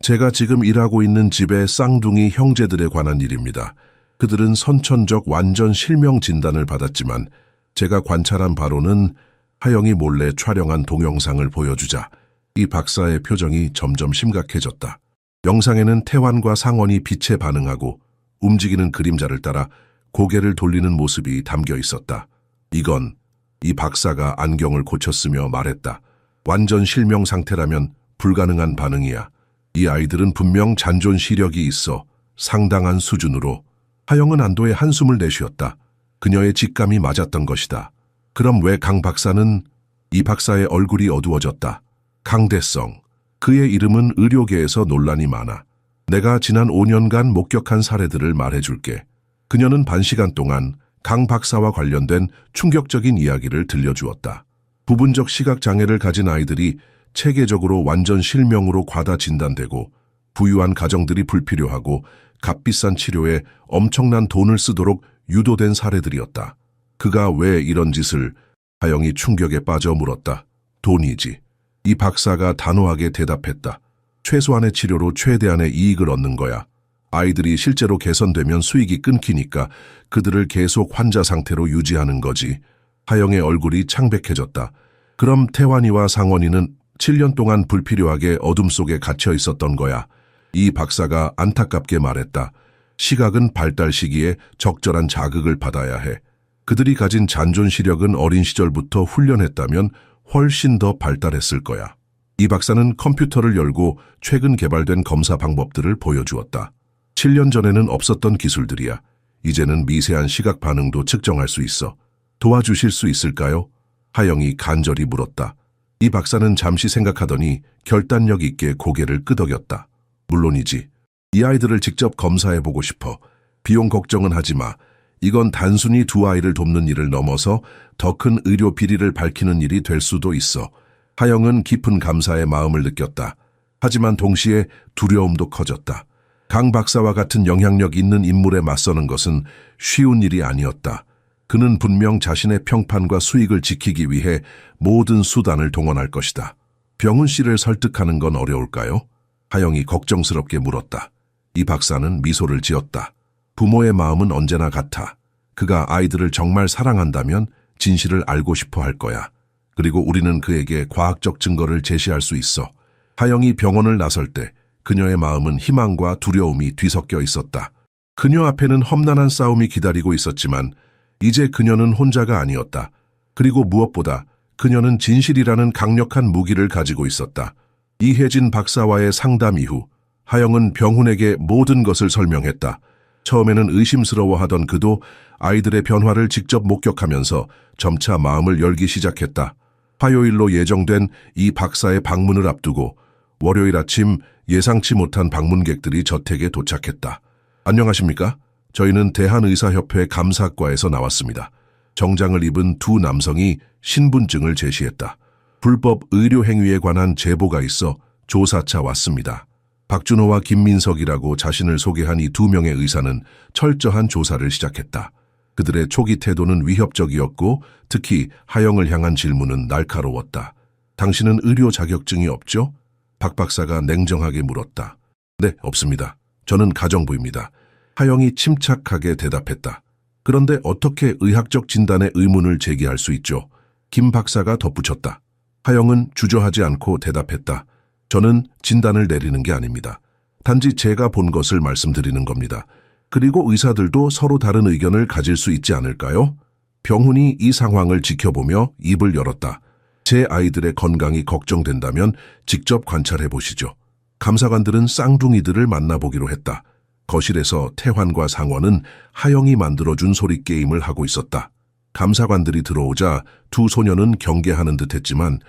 제가 지금 일하고 있는 집의 쌍둥이 형제들에 관한 일입니다. 그들은 선천적 완전 실명 진단을 받았지만 제가 관찰한 바로는 하영이 몰래 촬영한 동영상을 보여주자 이 박사의 표정이 점점 심각해졌다. 영상에는 태환과 상원이 빛에 반응하고 움직이는 그림자를 따라 고개를 돌리는 모습이 담겨 있었다. 이건 이 박사가 안경을 고쳤으며 말했다. 완전 실명 상태라면 불가능한 반응이야. 이 아이들은 분명 잔존 시력이 있어 상당한 수준으로. 하영은 안도의 한숨을 내쉬었다. 그녀의 직감이 맞았던 것이다. 그럼 왜 강 박사는? 이 박사의 얼굴이 어두워졌다. 강대성. 그의 이름은 의료계에서 논란이 많아. 내가 지난 5년간 목격한 사례들을 말해줄게. 그녀는 반시간 동안 강 박사와 관련된 충격적인 이야기를 들려주었다. 부분적 시각장애를 가진 아이들이 체계적으로 완전 실명으로 과다 진단되고 부유한 가정들이 불필요하고 값비싼 치료에 엄청난 돈을 쓰도록 유도된 사례들이었다. 그가 왜 이런 짓을? 하영이 충격에 빠져 물었다. 돈이지. 이 박사가 단호하게 대답했다. 최소한의 치료로 최대한의 이익을 얻는 거야. 아이들이 실제로 개선되면 수익이 끊기니까 그들을 계속 환자 상태로 유지하는 거지. 하영의 얼굴이 창백해졌다. 그럼 태환이와 상원이는 7년 동안 불필요하게 어둠 속에 갇혀 있었던 거야. 이 박사가 안타깝게 말했다. 시각은 발달 시기에 적절한 자극을 받아야 해. 그들이 가진 잔존 시력은 어린 시절부터 훈련했다면 훨씬 더 발달했을 거야. 이 박사는 컴퓨터를 열고 최근 개발된 검사 방법들을 보여주었다. 7년 전에는 없었던 기술들이야. 이제는 미세한 시각 반응도 측정할 수 있어. 도와주실 수 있을까요? 하영이 간절히 물었다. 이 박사는 잠시 생각하더니 결단력 있게 고개를 끄덕였다. 물론이지. 이 아이들을 직접 검사해보고 싶어. 비용 걱정은 하지 마. 이건 단순히 두 아이를 돕는 일을 넘어서 더 큰 의료 비리를 밝히는 일이 될 수도 있어. 하영은 깊은 감사의 마음을 느꼈다. 하지만 동시에 두려움도 커졌다. 강 박사와 같은 영향력 있는 인물에 맞서는 것은 쉬운 일이 아니었다. 그는 분명 자신의 평판과 수익을 지키기 위해 모든 수단을 동원할 것이다. 병훈 씨를 설득하는 건 어려울까요? 하영이 걱정스럽게 물었다. 이 박사는 미소를 지었다. 부모의 마음은 언제나 같아. 그가 아이들을 정말 사랑한다면 진실을 알고 싶어 할 거야. 그리고 우리는 그에게 과학적 증거를 제시할 수 있어. 하영이 병원을 나설 때 그녀의 마음은 희망과 두려움이 뒤섞여 있었다. 그녀 앞에는 험난한 싸움이 기다리고 있었지만 이제 그녀는 혼자가 아니었다. 그리고 무엇보다 그녀는 진실이라는 강력한 무기를 가지고 있었다. 이혜진 박사와의 상담 이후 하영은 병훈에게 모든 것을 설명했다. 처음에는 의심스러워하던 그도 아이들의 변화를 직접 목격하면서 점차 마음을 열기 시작했다. 화요일로 예정된 이 박사의 방문을 앞두고 월요일 아침 예상치 못한 방문객들이 저택에 도착했다. 안녕하십니까? 저희는 대한의사협회 감사과에서 나왔습니다. 정장을 입은 두 남성이 신분증을 제시했다. 불법 의료 행위에 관한 제보가 있어 조사차 왔습니다. 박준호와 김민석이라고 자신을 소개한 이 두 명의 의사는 철저한 조사를 시작했다. 그들의 초기 태도는 위협적이었고 특히 하영을 향한 질문은 날카로웠다. 당신은 의료 자격증이 없죠? 박 박사가 냉정하게 물었다. 네, 없습니다. 저는 가정부입니다. 하영이 침착하게 대답했다. 그런데 어떻게 의학적 진단에 의문을 제기할 수 있죠? 김 박사가 덧붙였다. 하영은 주저하지 않고 대답했다. 저는 진단을 내리는 게 아닙니다. 단지 제가 본 것을 말씀드리는 겁니다. 그리고 의사들도 서로 다른 의견을 가질 수 있지 않을까요? 병훈이 이 상황을 지켜보며 입을 열었다. 제 아이들의 건강이 걱정된다면 직접 관찰해 보시죠. 감사관들은 쌍둥이들을 만나보기로 했다. 거실에서 태환과 상원은 하영이 만들어준 소리 게임을 하고 있었다. 감사관들이 들어오자 두 소녀는 경계하는 듯했지만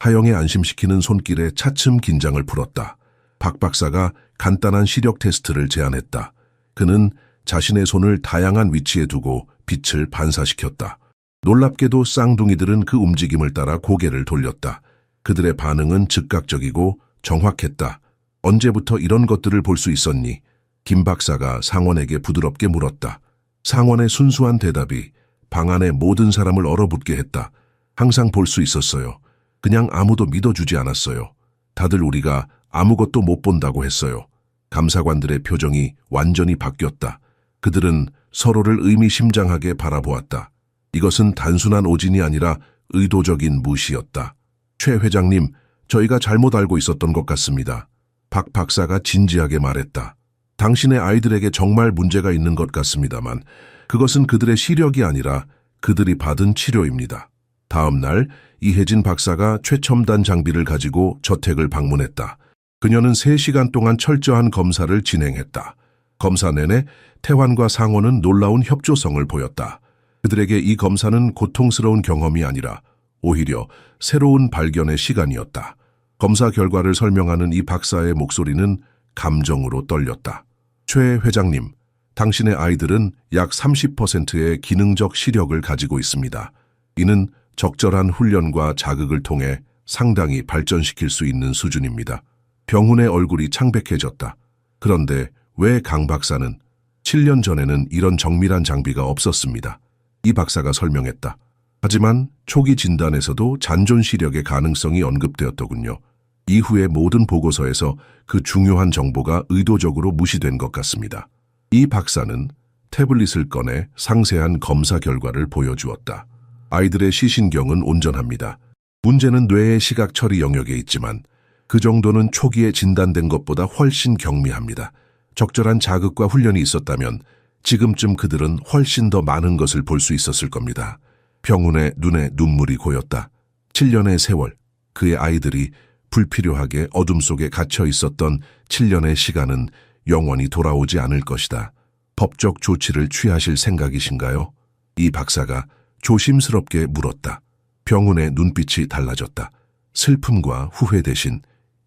하영의 안심시키는 손길에 차츰 긴장을 풀었다. 박 박사가 간단한 시력 테스트를 제안했다. 그는 자신의 손을 다양한 위치에 두고 빛을 반사시켰다. 놀랍게도 쌍둥이들은 그 움직임을 따라 고개를 돌렸다. 그들의 반응은 즉각적이고 정확했다. 언제부터 이런 것들을 볼 수 있었니? 김 박사가 상원에게 부드럽게 물었다. 상원의 순수한 대답이 방 안의 모든 사람을 얼어붙게 했다. 항상 볼 수 있었어요. 그냥 아무도 믿어주지 않았어요. 다들 우리가 아무것도 못 본다고 했어요. 감사관들의 표정이 완전히 바뀌었다. 그들은 서로를 의미심장하게 바라보았다. 이것은 단순한 오진이 아니라 의도적인 무시였다. 최 회장님, 저희가 잘못 알고 있었던 것 같습니다. 박 박사가 진지하게 말했다. 당신의 아이들에게 정말 문제가 있는 것 같습니다만 그것은 그들의 시력이 아니라 그들이 받은 치료입니다. 다음 날 이혜진 박사가 최첨단 장비를 가지고 저택을 방문했다. 그녀는 3시간 동안 철저한 검사를 진행했다. 검사 내내 태환과 상원은 놀라운 협조성을 보였다. 그들에게 이 검사는 고통스러운 경험이 아니라 오히려 새로운 발견의 시간이었다. 검사 결과를 설명하는 이 박사의 목소리는 감정으로 떨렸다. 최 회장님, 당신의 아이들은 약 30%의 기능적 시력을 가지고 있습니다. 이는 적절한 훈련과 자극을 통해 상당히 발전시킬 수 있는 수준입니다. 병훈의 얼굴이 창백해졌다. 그런데 왜 강 박사는 7년 전에는 이런 정밀한 장비가 없었습니다. 이 박사가 설명했다. 하지만 초기 진단에서도 잔존 시력의 가능성이 언급되었더군요. 이후의 모든 보고서에서 그 중요한 정보가 의도적으로 무시된 것 같습니다. 이 박사는 태블릿을 꺼내 상세한 검사 결과를 보여주었다. 아이들의 시신경은 온전합니다. 문제는 뇌의 시각 처리 영역에 있지만 그 정도는 초기에 진단된 것보다 훨씬 경미합니다. 적절한 자극과 훈련이 있었다면 지금쯤 그들은 훨씬 더 많은 것을 볼 수 있었을 겁니다. 병훈의 눈에 눈물이 고였다. 7년의 세월, 그의 아이들이 불필요하게 어둠 속에 갇혀 있었던 7년의 시간은 영원히 돌아오지 않을 것이다. 법적 조치를 취하실 생각이신가요? 이 박사가 조심스럽게 물었다. 병훈의 눈빛이 달라졌다. 슬픔과 후회 대신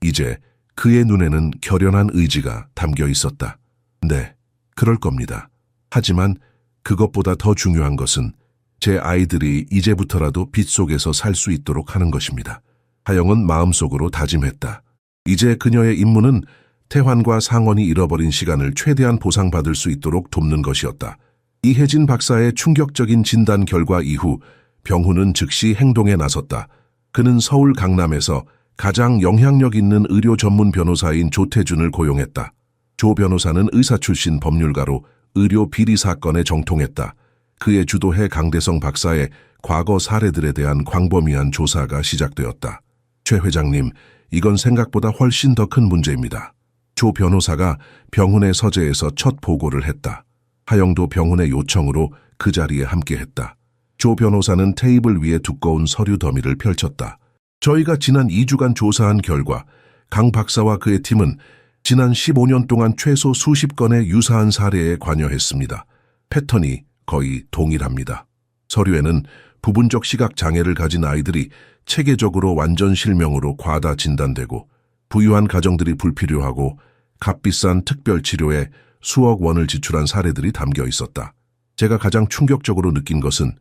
이제 그의 눈에는 결연한 의지가 담겨 있었다. 네, 그럴 겁니다. 하지만 그것보다 더 중요한 것은 제 아이들이 이제부터라도 빛 속에서 살 수 있도록 하는 것입니다. 하영은 마음속으로 다짐했다. 이제 그녀의 임무는 태환과 상원이 잃어버린 시간을 최대한 보상받을 수 있도록 돕는 것이었다. 이혜진 박사의 충격적인 진단 결과 이후 병훈은 즉시 행동에 나섰다. 그는 서울 강남에서 가장 영향력 있는 의료 전문 변호사인 조태준을 고용했다. 조 변호사는 의사 출신 법률가로 의료 비리 사건에 정통했다. 그의 주도해 강대성 박사의 과거 사례들에 대한 광범위한 조사가 시작되었다. 최 회장님, 이건 생각보다 훨씬 더 큰 문제입니다. 조 변호사가 병훈의 서재에서 첫 보고를 했다. 하영도 병훈의 요청으로 그 자리에 함께했다. 조 변호사는 테이블 위에 두꺼운 서류 더미를 펼쳤다. 저희가 지난 2주간 조사한 결과 강 박사와 그의 팀은 지난 15년 동안 최소 수십 건의 유사한 사례에 관여했습니다. 패턴이 거의 동일합니다. 서류에는 부분적 시각 장애를 가진 아이들이 체계적으로 완전 실명으로 과다 진단되고 부유한 가정들이 불필요하고 값비싼 특별 치료에 수억 원을 지출한 사례들이 담겨 있었다. 제가 가장 충격적으로 느낀 것은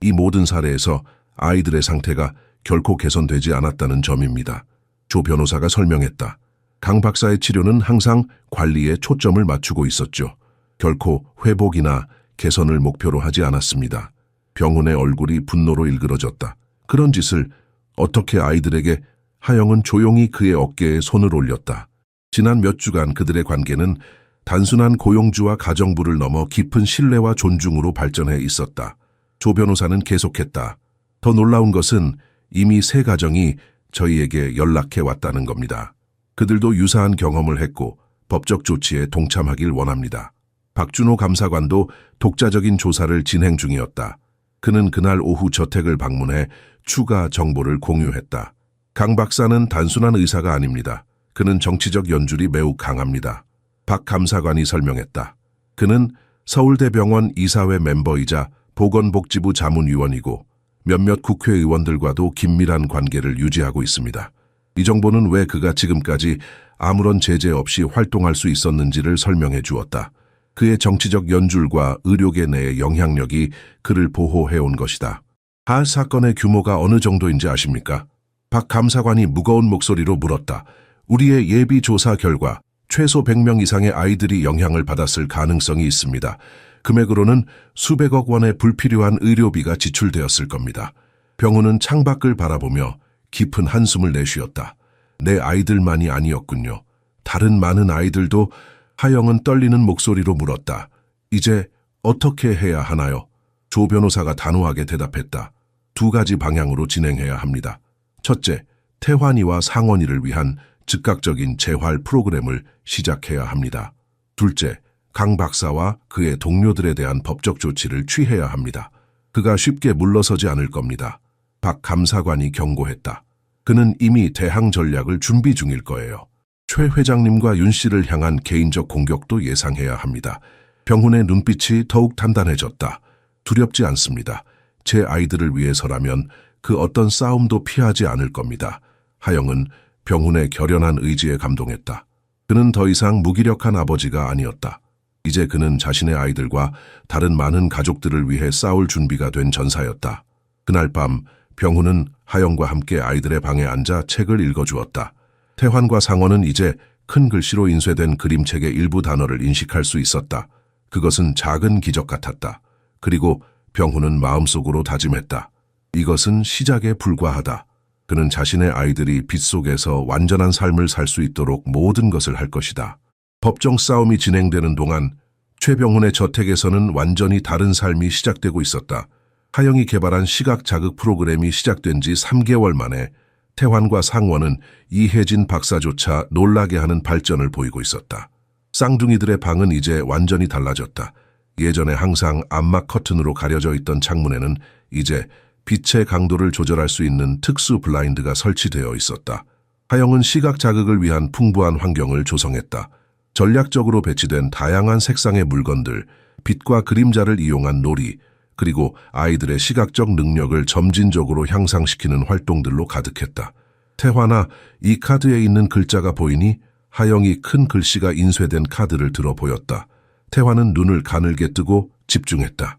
이 모든 사례에서 아이들의 상태가 결코 개선되지 않았다는 점입니다. 조 변호사가 설명했다. 강 박사의 치료는 항상 관리에 초점을 맞추고 있었죠. 결코 회복이나 개선을 목표로 하지 않았습니다. 병훈의 얼굴이 분노로 일그러졌다. 그런 짓을 어떻게 아이들에게? 하영은 조용히 그의 어깨에 손을 올렸다. 지난 몇 주간 그들의 관계는 단순한 고용주와 가정부를 넘어 깊은 신뢰와 존중으로 발전해 있었다. 조 변호사는 계속했다. 더 놀라운 것은 이미 3가정이 저희에게 연락해 왔다는 겁니다. 그들도 유사한 경험을 했고 법적 조치에 동참하길 원합니다. 박준호 감사관도 독자적인 조사를 진행 중이었다. 그는 그날 오후 저택을 방문해 추가 정보를 공유했다. 강 박사는 단순한 의사가 아닙니다. 그는 정치적 연줄이 매우 강합니다. 박 감사관이 설명했다. 그는 서울대병원 이사회 멤버이자 보건복지부 자문위원이고 몇몇 국회의원들과도 긴밀한 관계를 유지하고 있습니다. 이 정보는 왜 그가 지금까지 아무런 제재 없이 활동할 수 있었는지를 설명해 주었다. 그의 정치적 연줄과 의료계 내의 영향력이 그를 보호해온 것이다. 할 사건의 규모가 어느 정도인지 아십니까? 박 감사관이 무거운 목소리로 물었다. 우리의 예비 조사 결과 최소 100명 이상의 아이들이 영향을 받았을 가능성이 있습니다. 금액으로는 수백억 원의 불필요한 의료비가 지출되었을 겁니다. 병우는 창밖을 바라보며 깊은 한숨을 내쉬었다. 내 아이들만이 아니었군요. 다른 많은 아이들도. 하영은 떨리는 목소리로 물었다. 이제 어떻게 해야 하나요? 조 변호사가 단호하게 대답했다. 2가지 방향으로 진행해야 합니다. 첫째, 태환이와 상원이를 위한 즉각적인 재활 프로그램을 시작해야 합니다. 둘째, 강 박사와 그의 동료들에 대한 법적 조치를 취해야 합니다. 그가 쉽게 물러서지 않을 겁니다. 박 감사관이 경고했다. 그는 이미 대항 전략을 준비 중일 거예요. 최 회장님과 윤 씨를 향한 개인적 공격도 예상해야 합니다. 병훈의 눈빛이 더욱 단단해졌다. 두렵지 않습니다. 제 아이들을 위해서라면 그 어떤 싸움도 피하지 않을 겁니다. 하영은 병훈의 결연한 의지에 감동했다. 그는 더 이상 무기력한 아버지가 아니었다. 이제 그는 자신의 아이들과 다른 많은 가족들을 위해 싸울 준비가 된 전사였다. 그날 밤 병훈은 하영과 함께 아이들의 방에 앉아 책을 읽어주었다. 태환과 상원은 이제 큰 글씨로 인쇄된 그림책의 일부 단어를 인식할 수 있었다. 그것은 작은 기적 같았다. 그리고 병훈은 마음속으로 다짐했다. 이것은 시작에 불과하다. 그는 자신의 아이들이 빛 속에서 완전한 삶을 살 수 있도록 모든 것을 할 것이다. 법정 싸움이 진행되는 동안 최병훈의 저택에서는 완전히 다른 삶이 시작되고 있었다. 하영이 개발한 시각 자극 프로그램이 시작된 지 3개월 만에 태환과 상원은 이혜진 박사조차 놀라게 하는 발전을 보이고 있었다. 쌍둥이들의 방은 이제 완전히 달라졌다. 예전에 항상 암막 커튼으로 가려져 있던 창문에는 이제 빛의 강도를 조절할 수 있는 특수 블라인드가 설치되어 있었다. 하영은 시각 자극을 위한 풍부한 환경을 조성했다. 전략적으로 배치된 다양한 색상의 물건들, 빛과 그림자를 이용한 놀이, 그리고 아이들의 시각적 능력을 점진적으로 향상시키는 활동들로 가득했다. 태환아, 이 카드에 있는 글자가 보이니? 하영이 큰 글씨가 인쇄된 카드를 들어 보였다. 태환은 눈을 가늘게 뜨고 집중했다.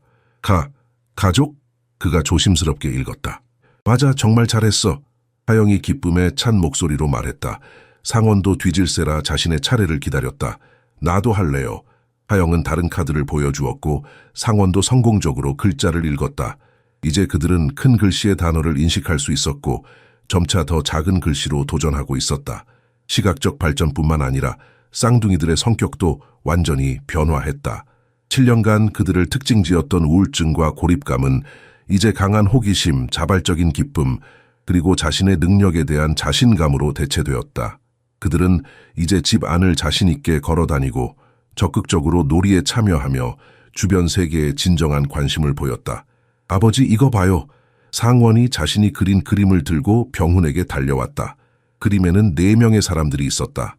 가족? 그가 조심스럽게 읽었다. 맞아, 정말 잘했어. 하영이 기쁨에 찬 목소리로 말했다. 상원도 뒤질세라 자신의 차례를 기다렸다. 나도 할래요. 하영은 다른 카드를 보여주었고 상원도 성공적으로 글자를 읽었다. 이제 그들은 큰 글씨의 단어를 인식할 수 있었고 점차 더 작은 글씨로 도전하고 있었다. 시각적 발전뿐만 아니라 쌍둥이들의 성격도 완전히 변화했다. 7년간 그들을 특징지었던 우울증과 고립감은 이제 강한 호기심, 자발적인 기쁨, 그리고 자신의 능력에 대한 자신감으로 대체되었다. 그들은 이제 집 안을 자신 있게 걸어다니고 적극적으로 놀이에 참여하며 주변 세계에 진정한 관심을 보였다. 아버지, 이거 봐요. 상원이 자신이 그린 그림을 들고 병훈에게 달려왔다. 그림에는 4명의 사람들이 있었다.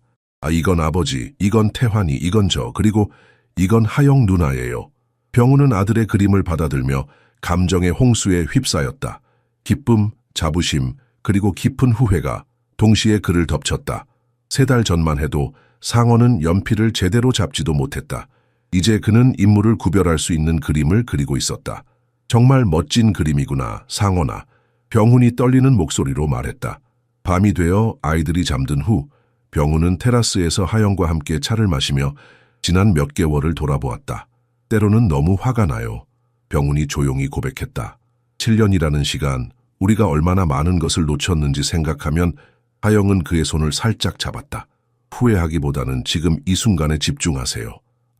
이건 아버지, 이건 태환이, 이건 저, 그리고 이건 하영 누나예요. 병훈은 아들의 그림을 받아들며 감정의 홍수에 휩싸였다. 기쁨, 자부심, 그리고 깊은 후회가 동시에 그를 덮쳤다. 3달 전만 해도 상원은 연필을 제대로 잡지도 못했다. 이제 그는 인물을 구별할 수 있는 그림을 그리고 있었다. 정말 멋진 그림이구나, 상원아. 병훈이 떨리는 목소리로 말했다. 밤이 되어 아이들이 잠든 후 병훈은 테라스에서 하영과 함께 차를 마시며 지난 몇 개월을 돌아보았다. 때로는 너무 화가 나요. 병훈이 조용히 고백했다. 7년이라는 시간, 우리가 얼마나 많은 것을 놓쳤는지 생각하면 하영은 그의 손을 살짝 잡았다. 후회하기보다는 지금 이 순간에 집중하세요.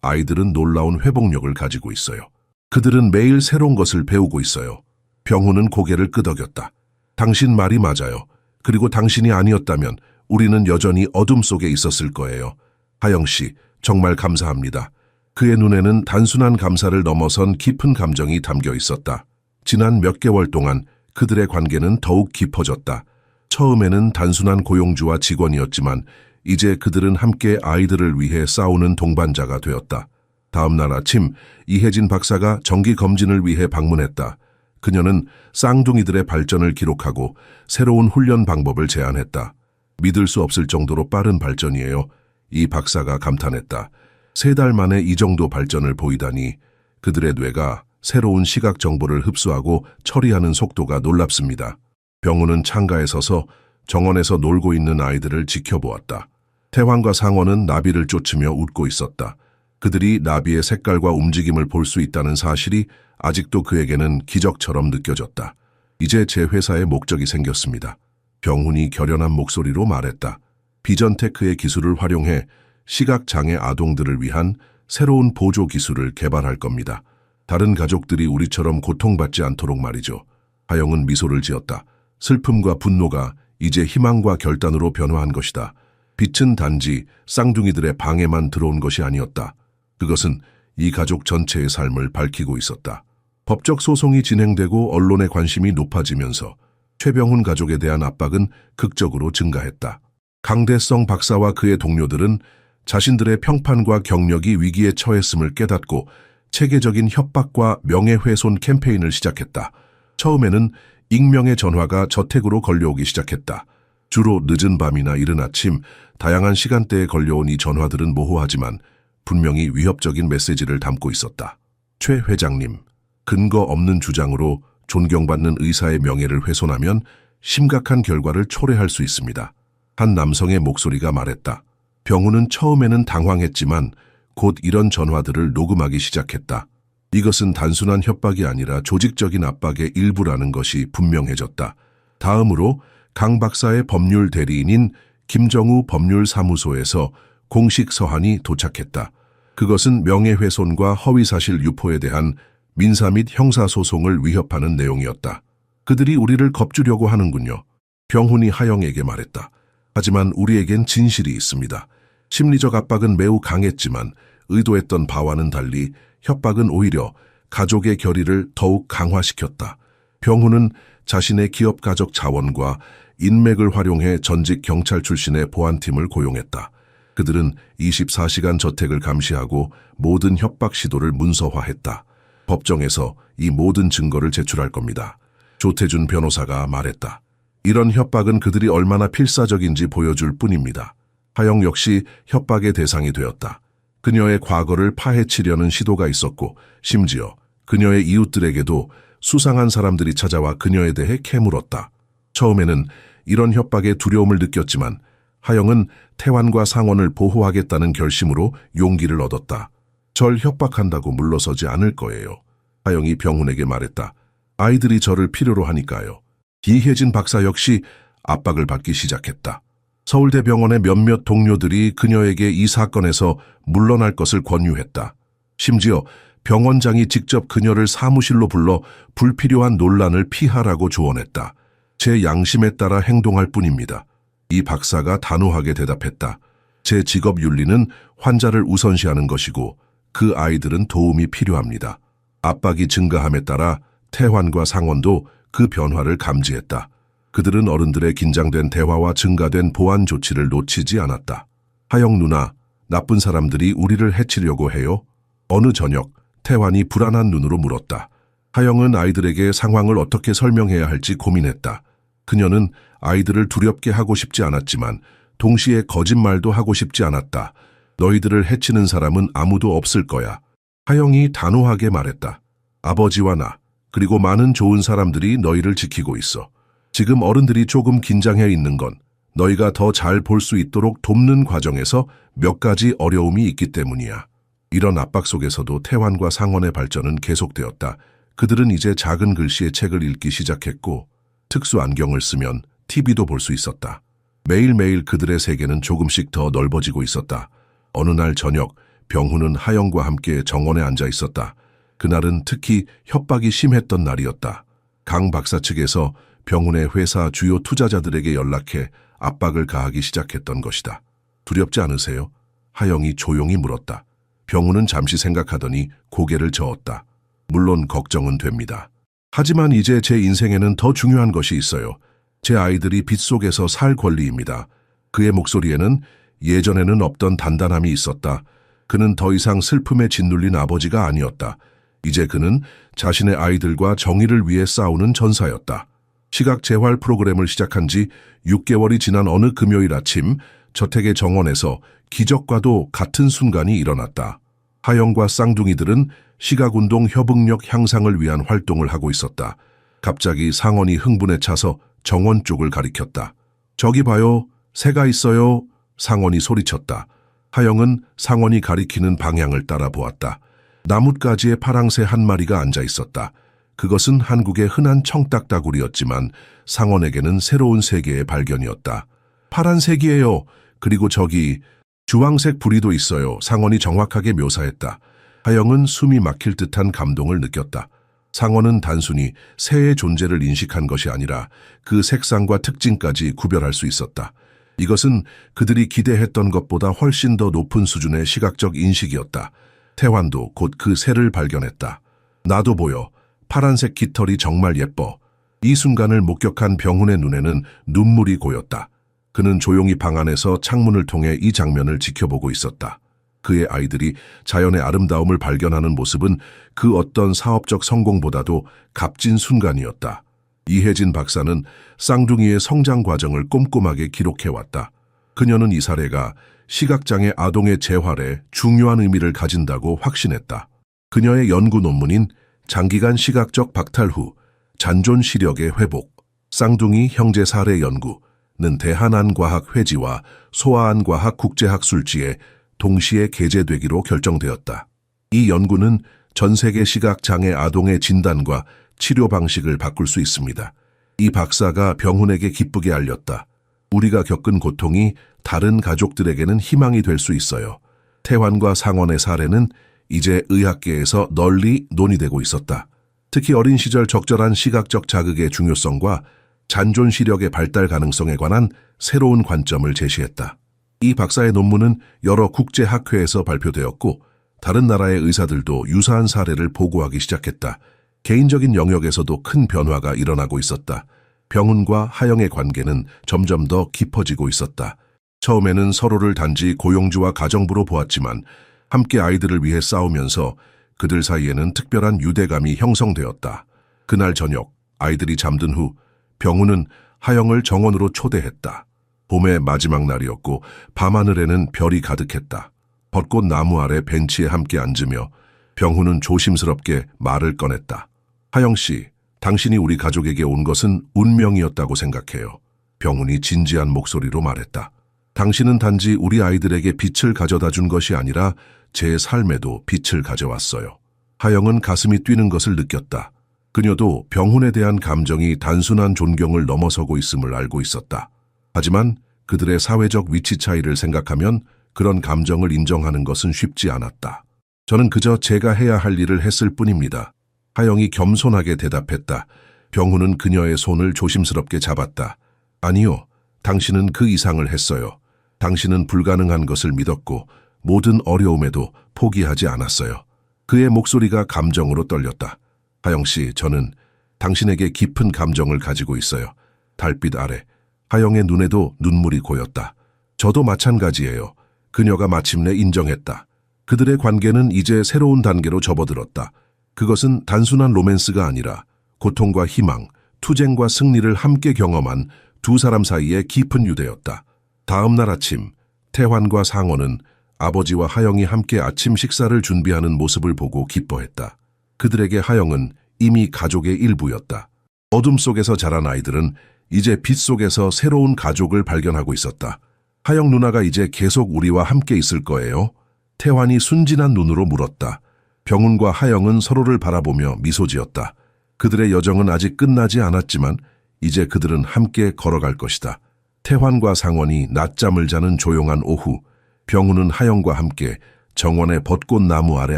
아이들은 놀라운 회복력을 가지고 있어요. 그들은 매일 새로운 것을 배우고 있어요. 병훈은 고개를 끄덕였다. 당신 말이 맞아요. 그리고 당신이 아니었다면 우리는 여전히 어둠 속에 있었을 거예요. 하영 씨, 정말 감사합니다. 그의 눈에는 단순한 감사를 넘어선 깊은 감정이 담겨 있었다. 지난 몇 개월 동안 그들의 관계는 더욱 깊어졌다. 처음에는 단순한 고용주와 직원이었지만 이제 그들은 함께 아이들을 위해 싸우는 동반자가 되었다. 다음 날 아침 이혜진 박사가 정기 검진을 위해 방문했다. 그녀는 쌍둥이들의 발전을 기록하고 새로운 훈련 방법을 제안했다. 믿을 수 없을 정도로 빠른 발전이에요. 이 박사가 감탄했다. 3달 만에 이 정도 발전을 보이다니 그들의 뇌가 새로운 시각 정보를 흡수하고 처리하는 속도가 놀랍습니다. 병우는 창가에 서서 정원에서 놀고 있는 아이들을 지켜보았다. 태환과 상원은 나비를 쫓으며 웃고 있었다. 그들이 나비의 색깔과 움직임을 볼 수 있다는 사실이 아직도 그에게는 기적처럼 느껴졌다. 이제 제 회사에 목적이 생겼습니다. 병훈이 결연한 목소리로 말했다. 비전테크의 기술을 활용해 시각장애 아동들을 위한 새로운 보조 기술을 개발할 겁니다. 다른 가족들이 우리처럼 고통받지 않도록 말이죠. 하영은 미소를 지었다. 슬픔과 분노가 이제 희망과 결단으로 변화한 것이다. 빛은 단지 쌍둥이들의 방에만 들어온 것이 아니었다. 그것은 이 가족 전체의 삶을 밝히고 있었다. 법적 소송이 진행되고 언론의 관심이 높아지면서 최병훈 가족에 대한 압박은 극적으로 증가했다. 강대성 박사와 그의 동료들은 자신들의 평판과 경력이 위기에 처했음을 깨닫고 체계적인 협박과 명예훼손 캠페인을 시작했다. 처음에는 익명의 전화가 저택으로 걸려오기 시작했다. 주로 늦은 밤이나 이른 아침, 다양한 시간대에 걸려온 이 전화들은 모호하지만 분명히 위협적인 메시지를 담고 있었다. 최 회장님, 근거 없는 주장으로 존경받는 의사의 명예를 훼손하면 심각한 결과를 초래할 수 있습니다. 한 남성의 목소리가 말했다. 병우는 처음에는 당황했지만 곧 이런 전화들을 녹음하기 시작했다. 이것은 단순한 협박이 아니라 조직적인 압박의 일부라는 것이 분명해졌다. 다음으로 강 박사의 법률 대리인인 김정우 법률사무소에서 공식 서한이 도착했다. 그것은 명예훼손과 허위사실 유포에 대한 민사 및 형사소송을 위협하는 내용이었다. 그들이 우리를 겁주려고 하는군요. 병훈이 하영에게 말했다. 하지만 우리에겐 진실이 있습니다. 심리적 압박은 매우 강했지만 의도했던 바와는 달리 협박은 오히려 가족의 결의를 더욱 강화시켰다. 병훈은 자신의 기업 가족 자원과 인맥을 활용해 전직 경찰 출신의 보안팀을 고용했다. 그들은 24시간 저택을 감시하고 모든 협박 시도를 문서화했다. 법정에서 이 모든 증거를 제출할 겁니다. 조태준 변호사가 말했다. 이런 협박은 그들이 얼마나 필사적인지 보여줄 뿐입니다. 하영 역시 협박의 대상이 되었다. 그녀의 과거를 파헤치려는 시도가 있었고 심지어 그녀의 이웃들에게도 수상한 사람들이 찾아와 그녀에 대해 캐물었다. 처음에는 이런 협박에 두려움을 느꼈지만 하영은 태환과 상원을 보호하겠다는 결심으로 용기를 얻었다. 절 협박한다고 물러서지 않을 거예요. 하영이 병훈에게 말했다. 아이들이 저를 필요로 하니까요. 이혜진 박사 역시 압박을 받기 시작했다. 서울대병원의 몇몇 동료들이 그녀에게 이 사건에서 물러날 것을 권유했다. 심지어 병원장이 직접 그녀를 사무실로 불러 불필요한 논란을 피하라고 조언했다. 제 양심에 따라 행동할 뿐입니다. 이 박사가 단호하게 대답했다. 제 직업 윤리는 환자를 우선시하는 것이고 그 아이들은 도움이 필요합니다. 압박이 증가함에 따라 태환과 상원도 그 변화를 감지했다. 그들은 어른들의 긴장된 대화와 증가된 보안 조치를 놓치지 않았다. 하영 누나, 나쁜 사람들이 우리를 해치려고 해요? 어느 저녁, 태환이 불안한 눈으로 물었다. 하영은 아이들에게 상황을 어떻게 설명해야 할지 고민했다. 그녀는 아이들을 두렵게 하고 싶지 않았지만 동시에 거짓말도 하고 싶지 않았다. 너희들을 해치는 사람은 아무도 없을 거야. 하영이 단호하게 말했다. 아버지와 나, 그리고 많은 좋은 사람들이 너희를 지키고 있어. 지금 어른들이 조금 긴장해 있는 건 너희가 더 잘 볼 수 있도록 돕는 과정에서 몇 가지 어려움이 있기 때문이야. 이런 압박 속에서도 태환과 상원의 발전은 계속되었다. 그들은 이제 작은 글씨의 책을 읽기 시작했고 특수 안경을 쓰면 TV도 볼 수 있었다. 매일매일 그들의 세계는 조금씩 더 넓어지고 있었다. 어느 날 저녁, 병훈은 하영과 함께 정원에 앉아 있었다. 그날은 특히 협박이 심했던 날이었다. 강 박사 측에서 병훈의 회사 주요 투자자들에게 연락해 압박을 가하기 시작했던 것이다. 두렵지 않으세요? 하영이 조용히 물었다. 병훈은 잠시 생각하더니 고개를 저었다. 물론 걱정은 됩니다. 하지만 이제 제 인생에는 더 중요한 것이 있어요. 제 아이들이 빗속에서 살 권리입니다. 그의 목소리에는 예전에는 없던 단단함이 있었다. 그는 더 이상 슬픔에 짓눌린 아버지가 아니었다. 이제 그는 자신의 아이들과 정의를 위해 싸우는 전사였다. 시각 재활 프로그램을 시작한 지 6개월이 지난 어느 금요일 아침, 저택의 정원에서 기적과도 같은 순간이 일어났다. 하영과 쌍둥이들은 시각운동 협응력 향상을 위한 활동을 하고 있었다. 갑자기 상원이 흥분에 차서 정원 쪽을 가리켰다. 저기 봐요, 새가 있어요. 상원이 소리쳤다. 하영은 상원이 가리키는 방향을 따라 보았다. 나뭇가지에 파랑새 한 마리가 앉아 있었다. 그것은 한국의 흔한 청딱따구리였지만 상원에게는 새로운 세계의 발견이었다. 파란색이에요. 그리고 저기 주황색 부리도 있어요. 상원이 정확하게 묘사했다. 하영은 숨이 막힐 듯한 감동을 느꼈다. 상원은 단순히 새의 존재를 인식한 것이 아니라 그 색상과 특징까지 구별할 수 있었다. 이것은 그들이 기대했던 것보다 훨씬 더 높은 수준의 시각적 인식이었다. 태환도 곧 그 새를 발견했다. 나도 보여. 파란색 깃털이 정말 예뻐. 이 순간을 목격한 병훈의 눈에는 눈물이 고였다. 그는 조용히 방 안에서 창문을 통해 이 장면을 지켜보고 있었다. 그의 아이들이 자연의 아름다움을 발견하는 모습은 그 어떤 사업적 성공보다도 값진 순간이었다. 이혜진 박사는 쌍둥이의 성장 과정을 꼼꼼하게 기록해왔다. 그녀는 이 사례가 시각장애 아동의 재활에 중요한 의미를 가진다고 확신했다. 그녀의 연구 논문인 장기간 시각적 박탈 후 잔존 시력의 회복, 쌍둥이 형제 사례 연구는 대한안과학 회지와 소아안과학 국제학술지에 동시에 게재되기로 결정되었다. 이 연구는 전 세계 시각장애 아동의 진단과 치료 방식을 바꿀 수 있습니다. 이 박사가 병훈에게 기쁘게 알렸다. 우리가 겪은 고통이 다른 가족들에게는 희망이 될 수 있어요. 태환과 상원의 사례는 이제 의학계에서 널리 논의되고 있었다. 특히 어린 시절 적절한 시각적 자극의 중요성과 잔존 시력의 발달 가능성에 관한 새로운 관점을 제시했다. 이 박사의 논문은 여러 국제학회에서 발표되었고 다른 나라의 의사들도 유사한 사례를 보고하기 시작했다. 개인적인 영역에서도 큰 변화가 일어나고 있었다. 병훈과 하영의 관계는 점점 더 깊어지고 있었다. 처음에는 서로를 단지 고용주와 가정부로 보았지만 함께 아이들을 위해 싸우면서 그들 사이에는 특별한 유대감이 형성되었다. 그날 저녁 아이들이 잠든 후 병훈은 하영을 정원으로 초대했다. 봄의 마지막 날이었고 밤하늘에는 별이 가득했다. 벚꽃 나무 아래 벤치에 함께 앉으며 병훈은 조심스럽게 말을 꺼냈다. 하영 씨, 당신이 우리 가족에게 온 것은 운명이었다고 생각해요. 병훈이 진지한 목소리로 말했다. 당신은 단지 우리 아이들에게 빛을 가져다 준 것이 아니라 제 삶에도 빛을 가져왔어요. 하영은 가슴이 뛰는 것을 느꼈다. 그녀도 병훈에 대한 감정이 단순한 존경을 넘어서고 있음을 알고 있었다. 하지만 그들의 사회적 위치 차이를 생각하면 그런 감정을 인정하는 것은 쉽지 않았다. 저는 그저 제가 해야 할 일을 했을 뿐입니다. 하영이 겸손하게 대답했다. 병훈은 그녀의 손을 조심스럽게 잡았다. 아니요, 당신은 그 이상을 했어요. 당신은 불가능한 것을 믿었고 모든 어려움에도 포기하지 않았어요. 그의 목소리가 감정으로 떨렸다. 하영 씨, 저는 당신에게 깊은 감정을 가지고 있어요. 달빛 아래 하영의 눈에도 눈물이 고였다. 저도 마찬가지예요. 그녀가 마침내 인정했다. 그들의 관계는 이제 새로운 단계로 접어들었다. 그것은 단순한 로맨스가 아니라 고통과 희망, 투쟁과 승리를 함께 경험한 두 사람 사이의 깊은 유대였다. 다음 날 아침, 태환과 상원은 아버지와 하영이 함께 아침 식사를 준비하는 모습을 보고 기뻐했다. 그들에게 하영은 이미 가족의 일부였다. 어둠 속에서 자란 아이들은 이제 빛 속에서 새로운 가족을 발견하고 있었다. 하영 누나가 이제 계속 우리와 함께 있을 거예요? 태환이 순진한 눈으로 물었다. 병훈과 하영은 서로를 바라보며 미소 지었다. 그들의 여정은 아직 끝나지 않았지만 이제 그들은 함께 걸어갈 것이다. 태환과 상원이 낮잠을 자는 조용한 오후, 병훈은 하영과 함께 정원의 벚꽃 나무 아래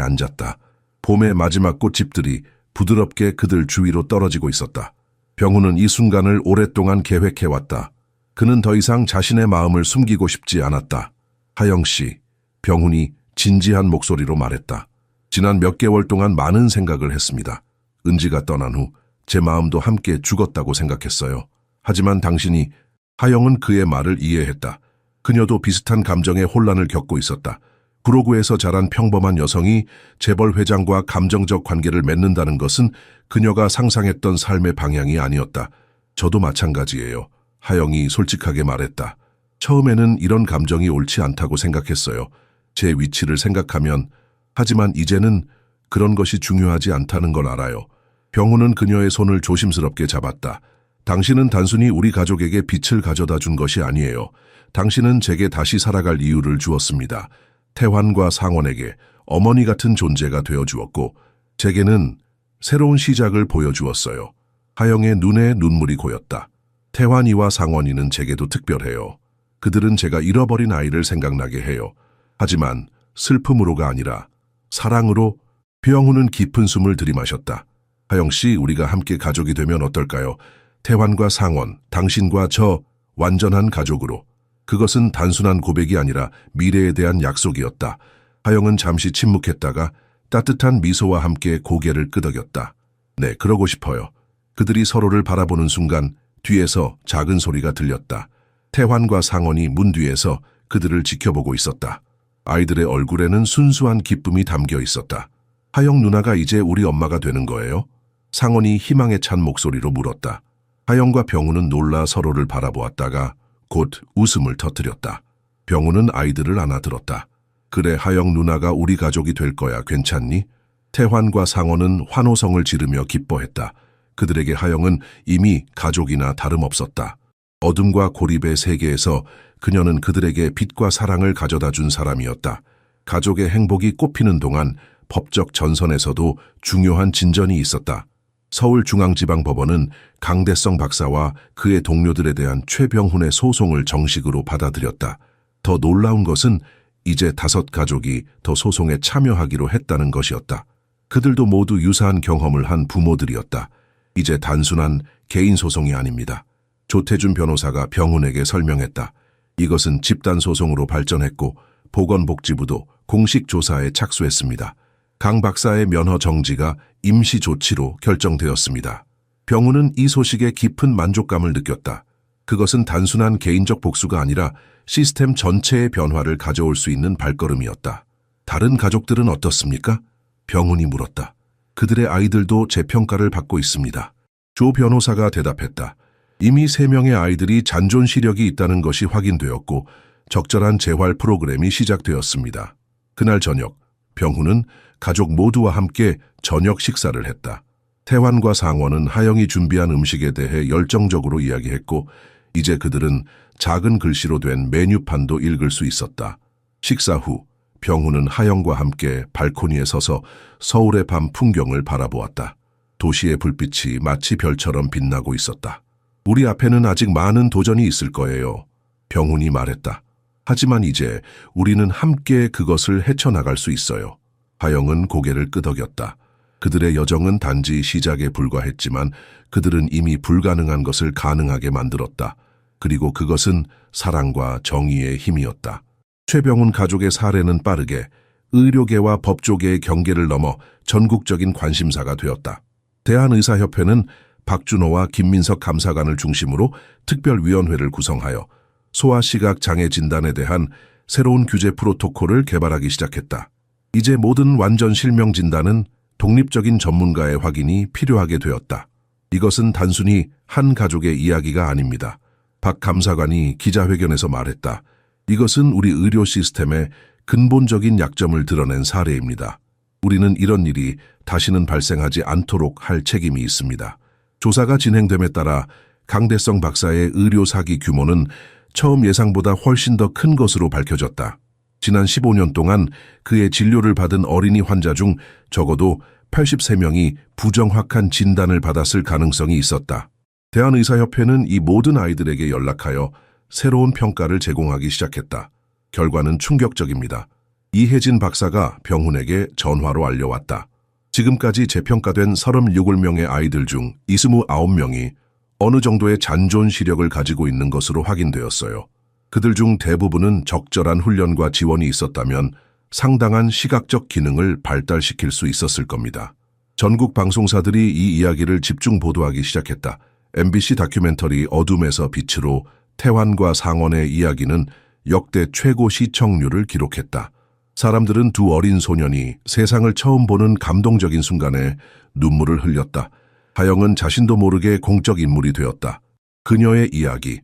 앉았다. 봄의 마지막 꽃잎들이 부드럽게 그들 주위로 떨어지고 있었다. 병훈은 이 순간을 오랫동안 계획해왔다. 그는 더 이상 자신의 마음을 숨기고 싶지 않았다. 하영 씨, 병훈이 진지한 목소리로 말했다. 지난 몇 개월 동안 많은 생각을 했습니다. 은지가 떠난 후 제 마음도 함께 죽었다고 생각했어요. 하지만 당신이 하영은 그의 말을 이해했다. 그녀도 비슷한 감정의 혼란을 겪고 있었다. 구로구에서 자란 평범한 여성이 재벌 회장과 감정적 관계를 맺는다는 것은 그녀가 상상했던 삶의 방향이 아니었다. 저도 마찬가지예요. 하영이 솔직하게 말했다. 처음에는 이런 감정이 옳지 않다고 생각했어요. 제 위치를 생각하면. 하지만 이제는 그런 것이 중요하지 않다는 걸 알아요. 병훈은 그녀의 손을 조심스럽게 잡았다. 당신은 단순히 우리 가족에게 빛을 가져다 준 것이 아니에요. 당신은 제게 다시 살아갈 이유를 주었습니다. 태환과 상원에게 어머니 같은 존재가 되어 주었고, 제게는 새로운 시작을 보여주었어요. 하영의 눈에 눈물이 고였다. 태환이와 상원이는 제게도 특별해요. 그들은 제가 잃어버린 아이를 생각나게 해요. 하지만 슬픔으로가 아니라 사랑으로. 병훈은 깊은 숨을 들이마셨다. 하영 씨, 우리가 함께 가족이 되면 어떨까요? 태환과 상원, 당신과 저, 완전한 가족으로. 그것은 단순한 고백이 아니라 미래에 대한 약속이었다. 하영은 잠시 침묵했다가 따뜻한 미소와 함께 고개를 끄덕였다. 네, 그러고 싶어요. 그들이 서로를 바라보는 순간 뒤에서 작은 소리가 들렸다. 태환과 상원이 문 뒤에서 그들을 지켜보고 있었다. 아이들의 얼굴에는 순수한 기쁨이 담겨 있었다. 하영 누나가 이제 우리 엄마가 되는 거예요? 상원이 희망에 찬 목소리로 물었다. 하영과 병훈은 놀라 서로를 바라보았다가 곧 웃음을 터뜨렸다. 병훈은 아이들을 안아들었다. 그래, 하영 누나가 우리 가족이 될 거야. 괜찮니? 태환과 상원은 환호성을 지르며 기뻐했다. 그들에게 하영은 이미 가족이나 다름없었다. 어둠과 고립의 세계에서 그녀는 그들에게 빛과 사랑을 가져다 준 사람이었다. 가족의 행복이 꽃피는 동안 법적 전선에서도 중요한 진전이 있었다. 서울중앙지방법원은 강대성 박사와 그의 동료들에 대한 최병훈의 소송을 정식으로 받아들였다. 더 놀라운 것은 이제 5 가족이 더 소송에 참여하기로 했다는 것이었다. 그들도 모두 유사한 경험을 한 부모들이었다. 이제 단순한 개인 소송이 아닙니다. 조태준 변호사가 병훈에게 설명했다. 이것은 집단소송으로 발전했고 보건복지부도 공식 조사에 착수했습니다. 강 박사의 면허 정지가 임시 조치로 결정되었습니다. 병훈은 이 소식에 깊은 만족감을 느꼈다. 그것은 단순한 개인적 복수가 아니라 시스템 전체의 변화를 가져올 수 있는 발걸음이었다. 다른 가족들은 어떻습니까? 병훈이 물었다. 그들의 아이들도 재평가를 받고 있습니다. 조 변호사가 대답했다. 이미 3명의 아이들이 잔존 시력이 있다는 것이 확인되었고 적절한 재활 프로그램이 시작되었습니다. 그날 저녁, 병훈은 가족 모두와 함께 저녁 식사를 했다. 태환과 상원은 하영이 준비한 음식에 대해 열정적으로 이야기했고 이제 그들은 작은 글씨로 된 메뉴판도 읽을 수 있었다. 식사 후 병훈은 하영과 함께 발코니에 서서 서울의 밤 풍경을 바라보았다. 도시의 불빛이 마치 별처럼 빛나고 있었다. 우리 앞에는 아직 많은 도전이 있을 거예요. 병훈이 말했다. 하지만 이제 우리는 함께 그것을 헤쳐나갈 수 있어요. 하영은 고개를 끄덕였다. 그들의 여정은 단지 시작에 불과했지만 그들은 이미 불가능한 것을 가능하게 만들었다. 그리고 그것은 사랑과 정의의 힘이었다. 최병훈 가족의 사례는 빠르게 의료계와 법조계의 경계를 넘어 전국적인 관심사가 되었다. 대한의사협회는 박준호와 김민석 감사관을 중심으로 특별위원회를 구성하여 소아시각 장애 진단에 대한 새로운 규제 프로토콜을 개발하기 시작했다. 이제 모든 완전 실명 진단은 독립적인 전문가의 확인이 필요하게 되었다. 이것은 단순히 한 가족의 이야기가 아닙니다. 박 감사관이 기자회견에서 말했다. 이것은 우리 의료 시스템의 근본적인 약점을 드러낸 사례입니다. 우리는 이런 일이 다시는 발생하지 않도록 할 책임이 있습니다. 조사가 진행됨에 따라 강대성 박사의 의료 사기 규모는 처음 예상보다 훨씬 더 큰 것으로 밝혀졌다. 지난 15년 동안 그의 진료를 받은 어린이 환자 중 적어도 83명이 부정확한 진단을 받았을 가능성이 있었다. 대한의사협회는 이 모든 아이들에게 연락하여 새로운 평가를 제공하기 시작했다. 결과는 충격적입니다. 이혜진 박사가 병훈에게 전화로 알려왔다. 지금까지 재평가된 37명의 아이들 중 29명이 어느 정도의 잔존 시력을 가지고 있는 것으로 확인되었어요. 그들 중 대부분은 적절한 훈련과 지원이 있었다면 상당한 시각적 기능을 발달시킬 수 있었을 겁니다. 전국 방송사들이 이 이야기를 집중 보도하기 시작했다. MBC 다큐멘터리 어둠에서 빛으로 태환과 상원의 이야기는 역대 최고 시청률을 기록했다. 사람들은 두 어린 소년이 세상을 처음 보는 감동적인 순간에 눈물을 흘렸다. 하영은 자신도 모르게 공적 인물이 되었다. 그녀의 이야기,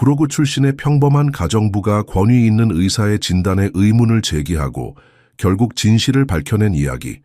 구로구 출신의 평범한 가정부가 권위 있는 의사의 진단에 의문을 제기하고 결국 진실을 밝혀낸 이야기는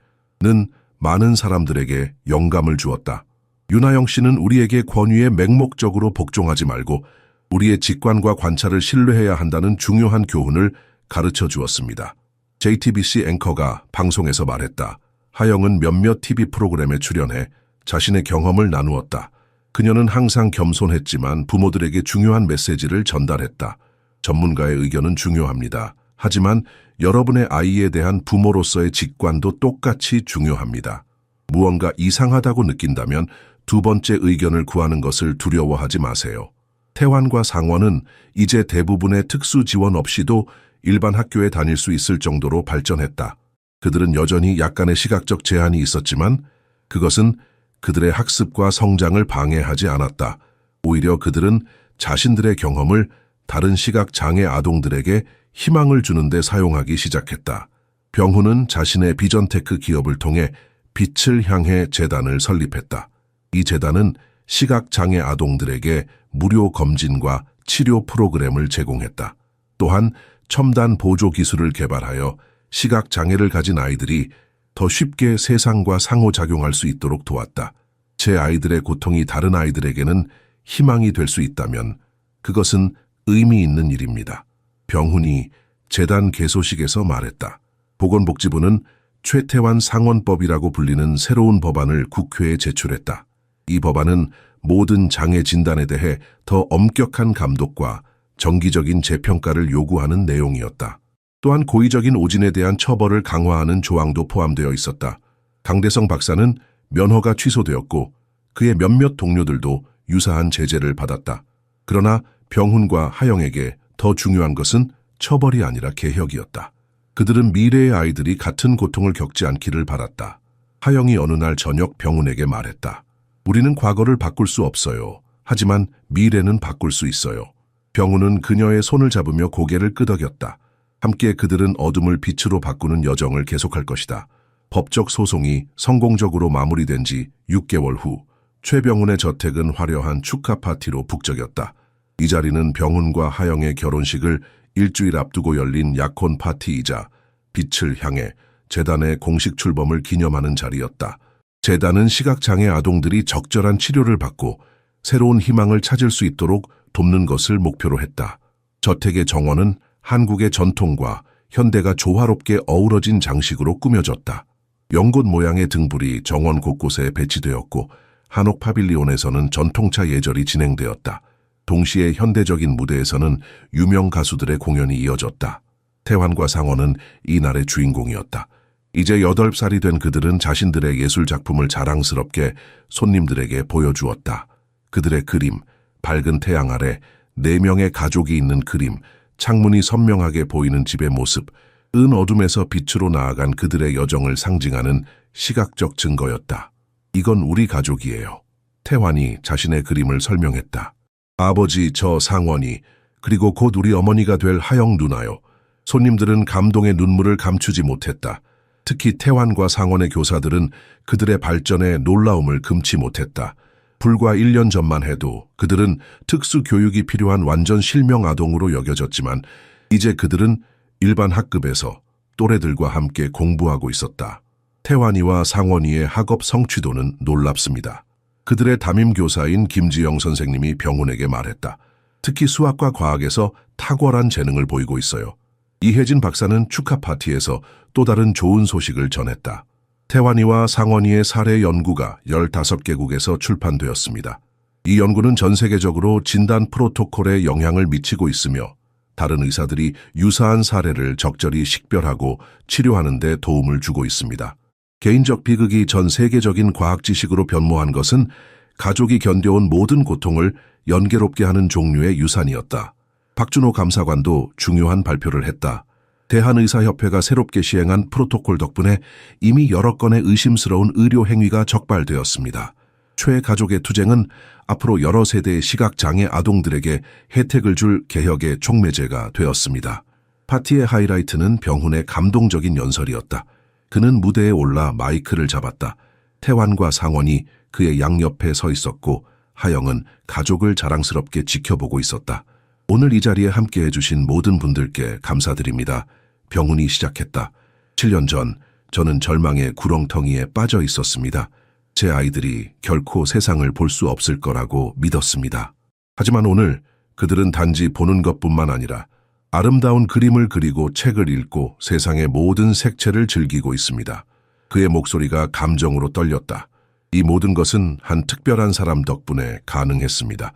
많은 사람들에게 영감을 주었다. 윤하영 씨는 우리에게 권위에 맹목적으로 복종하지 말고 우리의 직관과 관찰을 신뢰해야 한다는 중요한 교훈을 가르쳐 주었습니다. JTBC 앵커가 방송에서 말했다. 하영은 몇몇 TV 프로그램에 출연해 자신의 경험을 나누었다. 그녀는 항상 겸손했지만 부모들에게 중요한 메시지를 전달했다. 전문가의 의견은 중요합니다. 하지만 여러분의 아이에 대한 부모로서의 직관도 똑같이 중요합니다. 무언가 이상하다고 느낀다면 두 번째 의견을 구하는 것을 두려워하지 마세요. 태환과 상원은 이제 대부분의 특수 지원 없이도 일반 학교에 다닐 수 있을 정도로 발전했다. 그들은 여전히 약간의 시각적 제한이 있었지만 그것은 그들의 학습과 성장을 방해하지 않았다. 오히려 그들은 자신들의 경험을 다른 시각장애 아동들에게 희망을 주는 데 사용하기 시작했다. 병훈은 자신의 비전테크 기업을 통해 빛을 향해 재단을 설립했다. 이 재단은 시각장애 아동들에게 무료 검진과 치료 프로그램을 제공했다. 또한 첨단 보조 기술을 개발하여 시각장애를 가진 아이들이 더 쉽게 세상과 상호작용할 수 있도록 도왔다. 제 아이들의 고통이 다른 아이들에게는 희망이 될 수 있다면 그것은 의미 있는 일입니다. 병훈이 재단 개소식에서 말했다. 보건복지부는 최태환 상원법이라고 불리는 새로운 법안을 국회에 제출했다. 이 법안은 모든 장애 진단에 대해 더 엄격한 감독과 정기적인 재평가를 요구하는 내용이었다. 또한 고의적인 오진에 대한 처벌을 강화하는 조항도 포함되어 있었다. 강대성 박사는 면허가 취소되었고 그의 몇몇 동료들도 유사한 제재를 받았다. 그러나 병훈과 하영에게 더 중요한 것은 처벌이 아니라 개혁이었다. 그들은 미래의 아이들이 같은 고통을 겪지 않기를 바랐다. 하영이 어느 날 저녁 병훈에게 말했다. 우리는 과거를 바꿀 수 없어요. 하지만 미래는 바꿀 수 있어요. 병훈은 그녀의 손을 잡으며 고개를 끄덕였다. 함께 그들은 어둠을 빛으로 바꾸는 여정을 계속할 것이다. 법적 소송이 성공적으로 마무리된 지 6개월 후 최병훈의 저택은 화려한 축하 파티로 북적였다. 이 자리는 병훈과 하영의 결혼식을 일주일 앞두고 열린 약혼 파티이자 빛을 향해 재단의 공식 출범을 기념하는 자리였다. 재단은 시각장애 아동들이 적절한 치료를 받고 새로운 희망을 찾을 수 있도록 돕는 것을 목표로 했다. 저택의 정원은 한국의 전통과 현대가 조화롭게 어우러진 장식으로 꾸며졌다. 연꽃 모양의 등불이 정원 곳곳에 배치되었고 한옥 파빌리온에서는 전통차 예절이 진행되었다. 동시에 현대적인 무대에서는 유명 가수들의 공연이 이어졌다. 태환과 상원은 이날의 주인공이었다. 이제 8살이 된 그들은 자신들의 예술 작품을 자랑스럽게 손님들에게 보여주었다. 그들의 그림, 밝은 태양 아래 4명의 가족이 있는 그림, 창문이 선명하게 보이는 집의 모습, 은 어둠에서 빛으로 나아간 그들의 여정을 상징하는 시각적 증거였다. 이건 우리 가족이에요. 태환이 자신의 그림을 설명했다. 아버지 저 상원이, 그리고 곧 우리 어머니가 될 하영 누나요. 손님들은 감동의 눈물을 감추지 못했다. 특히 태환과 상원의 교사들은 그들의 발전에 놀라움을 금치 못했다. 불과 1년 전만 해도 그들은 특수 교육이 필요한 완전 실명 아동으로 여겨졌지만 이제 그들은 일반 학급에서 또래들과 함께 공부하고 있었다. 태환이와 상원이의 학업 성취도는 놀랍습니다. 그들의 담임 교사인 김지영 선생님이 병훈에게 말했다. 특히 수학과 과학에서 탁월한 재능을 보이고 있어요. 이혜진 박사는 축하 파티에서 또 다른 좋은 소식을 전했다. 태환이와 상원이의 사례 연구가 15개국에서 출판되었습니다. 이 연구는 전 세계적으로 진단 프로토콜에 영향을 미치고 있으며 다른 의사들이 유사한 사례를 적절히 식별하고 치료하는 데 도움을 주고 있습니다. 개인적 비극이 전 세계적인 과학 지식으로 변모한 것은 가족이 견뎌온 모든 고통을 연계롭게 하는 종류의 유산이었다. 박준호 감사관도 중요한 발표를 했다. 대한의사협회가 새롭게 시행한 프로토콜 덕분에 이미 여러 건의 의심스러운 의료 행위가 적발되었습니다. 최 가족의 투쟁은 앞으로 여러 세대의 시각장애 아동들에게 혜택을 줄 개혁의 촉매제가 되었습니다. 파티의 하이라이트는 병훈의 감동적인 연설이었다. 그는 무대에 올라 마이크를 잡았다. 태환과 상원이 그의 양옆에 서 있었고 하영은 가족을 자랑스럽게 지켜보고 있었다. 오늘 이 자리에 함께해 주신 모든 분들께 감사드립니다. 병훈이 시작했다. 7년 전 저는 절망의 구렁텅이에 빠져 있었습니다. 제 아이들이 결코 세상을 볼 수 없을 거라고 믿었습니다. 하지만 오늘 그들은 단지 보는 것뿐만 아니라 아름다운 그림을 그리고 책을 읽고 세상의 모든 색채를 즐기고 있습니다. 그의 목소리가 감정으로 떨렸다. 이 모든 것은 한 특별한 사람 덕분에 가능했습니다.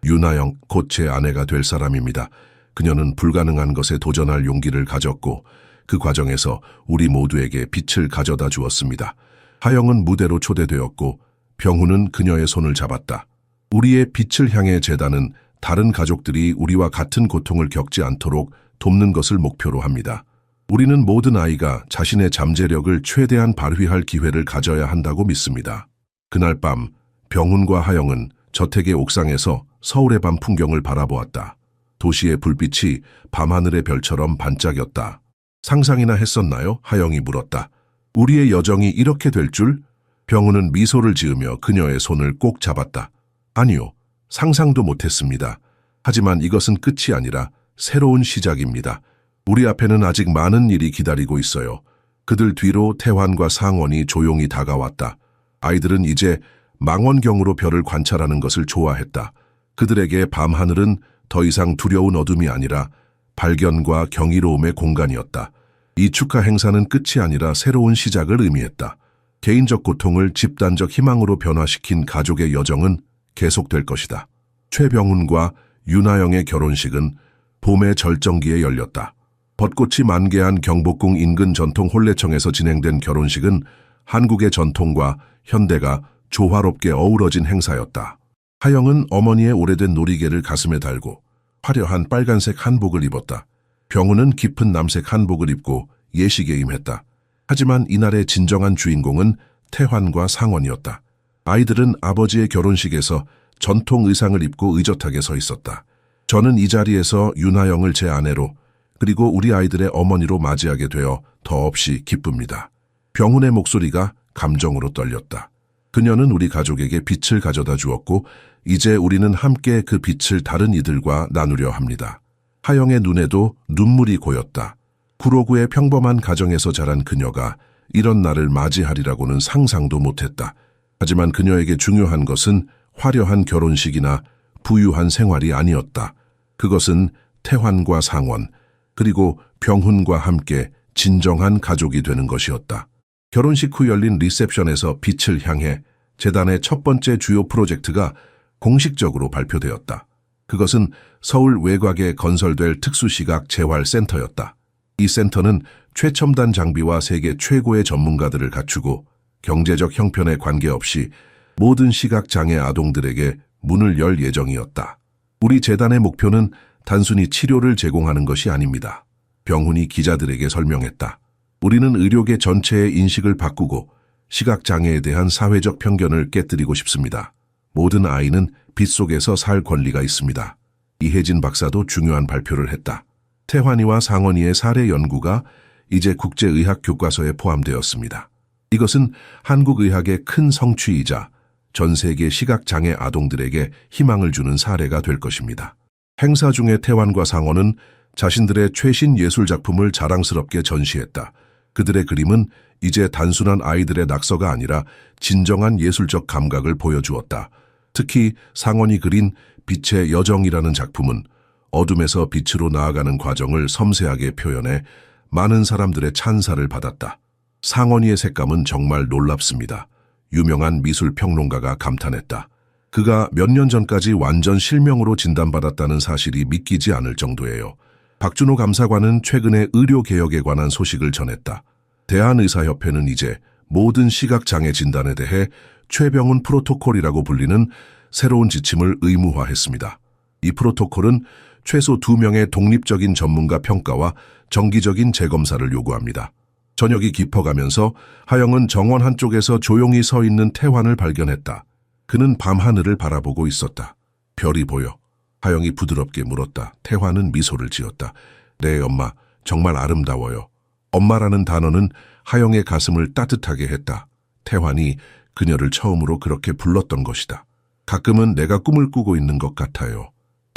윤하영, 곧 제 아내가 될 사람입니다. 그녀는 불가능한 것에 도전할 용기를 가졌고 그 과정에서 우리 모두에게 빛을 가져다 주었습니다. 하영은 무대로 초대되었고 병훈은 그녀의 손을 잡았다. 우리의 빛을 향해 재단은 다른 가족들이 우리와 같은 고통을 겪지 않도록 돕는 것을 목표로 합니다. 우리는 모든 아이가 자신의 잠재력을 최대한 발휘할 기회를 가져야 한다고 믿습니다. 그날 밤 병훈과 하영은 저택의 옥상에서 서울의 밤 풍경을 바라보았다. 도시의 불빛이 밤하늘의 별처럼 반짝였다. 상상이나 했었나요? 하영이 물었다. 우리의 여정이 이렇게 될 줄? 병훈은 미소를 지으며 그녀의 손을 꼭 잡았다. 아니요, 상상도 못했습니다. 하지만 이것은 끝이 아니라 새로운 시작입니다. 우리 앞에는 아직 많은 일이 기다리고 있어요. 그들 뒤로 태환과 상원이 조용히 다가왔다. 아이들은 이제 망원경으로 별을 관찰하는 것을 좋아했다. 그들에게 밤하늘은 더 이상 두려운 어둠이 아니라 발견과 경이로움의 공간이었다. 이 축하 행사는 끝이 아니라 새로운 시작을 의미했다. 개인적 고통을 집단적 희망으로 변화시킨 가족의 여정은 계속될 것이다. 최병훈과 윤하영의 결혼식은 봄의 절정기에 열렸다. 벚꽃이 만개한 경복궁 인근 전통 혼례청에서 진행된 결혼식은 한국의 전통과 현대가 조화롭게 어우러진 행사였다. 하영은 어머니의 오래된 놀이개를 가슴에 달고 화려한 빨간색 한복을 입었다. 병훈은 깊은 남색 한복을 입고 예식에 임했다. 하지만 이날의 진정한 주인공은 태환과 상원이었다. 아이들은 아버지의 결혼식에서 전통 의상을 입고 의젓하게 서 있었다. 저는 이 자리에서 윤하영을 제 아내로 그리고 우리 아이들의 어머니로 맞이하게 되어 더없이 기쁩니다. 병훈의 목소리가 감정으로 떨렸다. 그녀는 우리 가족에게 빛을 가져다 주었고 이제 우리는 함께 그 빛을 다른 이들과 나누려 합니다. 하영의 눈에도 눈물이 고였다. 구로구의 평범한 가정에서 자란 그녀가 이런 날을 맞이하리라고는 상상도 못했다. 하지만 그녀에게 중요한 것은 화려한 결혼식이나 부유한 생활이 아니었다. 그것은 태환과 상원, 그리고 병훈과 함께 진정한 가족이 되는 것이었다. 결혼식 후 열린 리셉션에서 빛을 향해 재단의 첫 번째 주요 프로젝트가 공식적으로 발표되었다. 그것은 서울 외곽에 건설될 특수시각 재활센터였다. 이 센터는 최첨단 장비와 세계 최고의 전문가들을 갖추고 경제적 형편에 관계없이 모든 시각장애 아동들에게 문을 열 예정이었다. 우리 재단의 목표는 단순히 치료를 제공하는 것이 아닙니다. 병훈이 기자들에게 설명했다. 우리는 의료계 전체의 인식을 바꾸고 시각장애에 대한 사회적 편견을 깨뜨리고 싶습니다. 모든 아이는 빛 속에서 살 권리가 있습니다. 이혜진 박사도 중요한 발표를 했다. 태환이와 상원이의 사례 연구가 이제 국제의학 교과서에 포함되었습니다. 이것은 한국의학의 큰 성취이자 전 세계 시각장애 아동들에게 희망을 주는 사례가 될 것입니다. 행사 중에 태환과 상원은 자신들의 최신 예술작품을 자랑스럽게 전시했다. 그들의 그림은 이제 단순한 아이들의 낙서가 아니라 진정한 예술적 감각을 보여주었다. 특히 상원이 그린 빛의 여정이라는 작품은 어둠에서 빛으로 나아가는 과정을 섬세하게 표현해 많은 사람들의 찬사를 받았다. 상원이의 색감은 정말 놀랍습니다. 유명한 미술 평론가가 감탄했다. 그가 몇 년 전까지 완전 실명으로 진단받았다는 사실이 믿기지 않을 정도예요. 박준호 감사관은 최근에 의료개혁에 관한 소식을 전했다. 대한의사협회는 이제 모든 시각장애 진단에 대해 최병훈 프로토콜이라고 불리는 새로운 지침을 의무화했습니다. 이 프로토콜은 최소 2명의 독립적인 전문가 평가와 정기적인 재검사를 요구합니다. 저녁이 깊어가면서 하영은 정원 한쪽에서 조용히 서 있는 태환을 발견했다. 그는 밤하늘을 바라보고 있었다. 별이 보여. 하영이 부드럽게 물었다. 태환은 미소를 지었다. 네, 엄마. 정말 아름다워요. 엄마라는 단어는 하영의 가슴을 따뜻하게 했다. 태환이 그녀를 처음으로 그렇게 불렀던 것이다. 가끔은 내가 꿈을 꾸고 있는 것 같아요.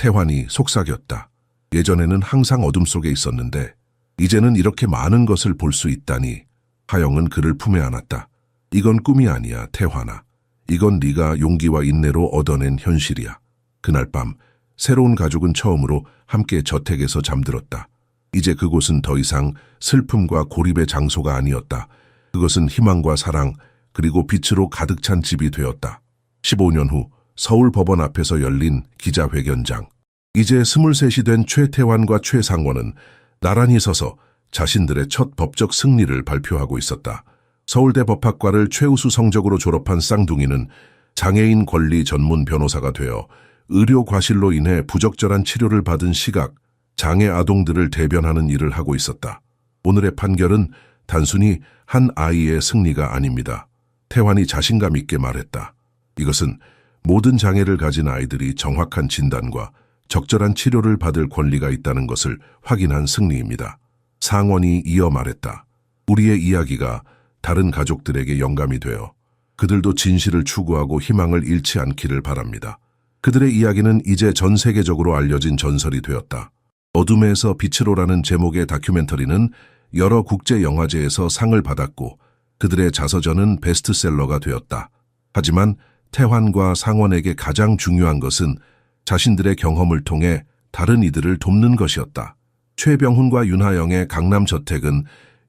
태환이 속삭였다. 예전에는 항상 어둠 속에 있었는데 이제는 이렇게 많은 것을 볼 수 있다니. 하영은 그를 품에 안았다. 이건 꿈이 아니야, 태환아. 이건 네가 용기와 인내로 얻어낸 현실이야. 그날 밤 새로운 가족은 처음으로 함께 저택에서 잠들었다. 이제 그곳은 더 이상 슬픔과 고립의 장소가 아니었다. 그것은 희망과 사랑 그리고 빛으로 가득 찬 집이 되었다. 15년 후 서울 법원 앞에서 열린 기자회견장. 이제 23이 된 최태환과 최상원은 나란히 서서 자신들의 첫 법적 승리를 발표하고 있었다. 서울대 법학과를 최우수 성적으로 졸업한 쌍둥이는 장애인 권리 전문 변호사가 되어 의료 과실로 인해 부적절한 치료를 받은 시각, 장애 아동들을 대변하는 일을 하고 있었다. 오늘의 판결은 단순히 한 아이의 승리가 아닙니다. 태환이 자신감 있게 말했다. 이것은 모든 장애를 가진 아이들이 정확한 진단과 적절한 치료를 받을 권리가 있다는 것을 확인한 승리입니다. 상원이 이어 말했다. 우리의 이야기가 다른 가족들에게 영감이 되어 그들도 진실을 추구하고 희망을 잃지 않기를 바랍니다. 그들의 이야기는 이제 전 세계적으로 알려진 전설이 되었다. 어둠에서 빛으로라는 제목의 다큐멘터리는 여러 국제 영화제에서 상을 받았고 그들의 자서전은 베스트셀러가 되었다. 하지만 태환과 상원에게 가장 중요한 것은 자신들의 경험을 통해 다른 이들을 돕는 것이었다. 최병훈과 윤하영의 강남저택은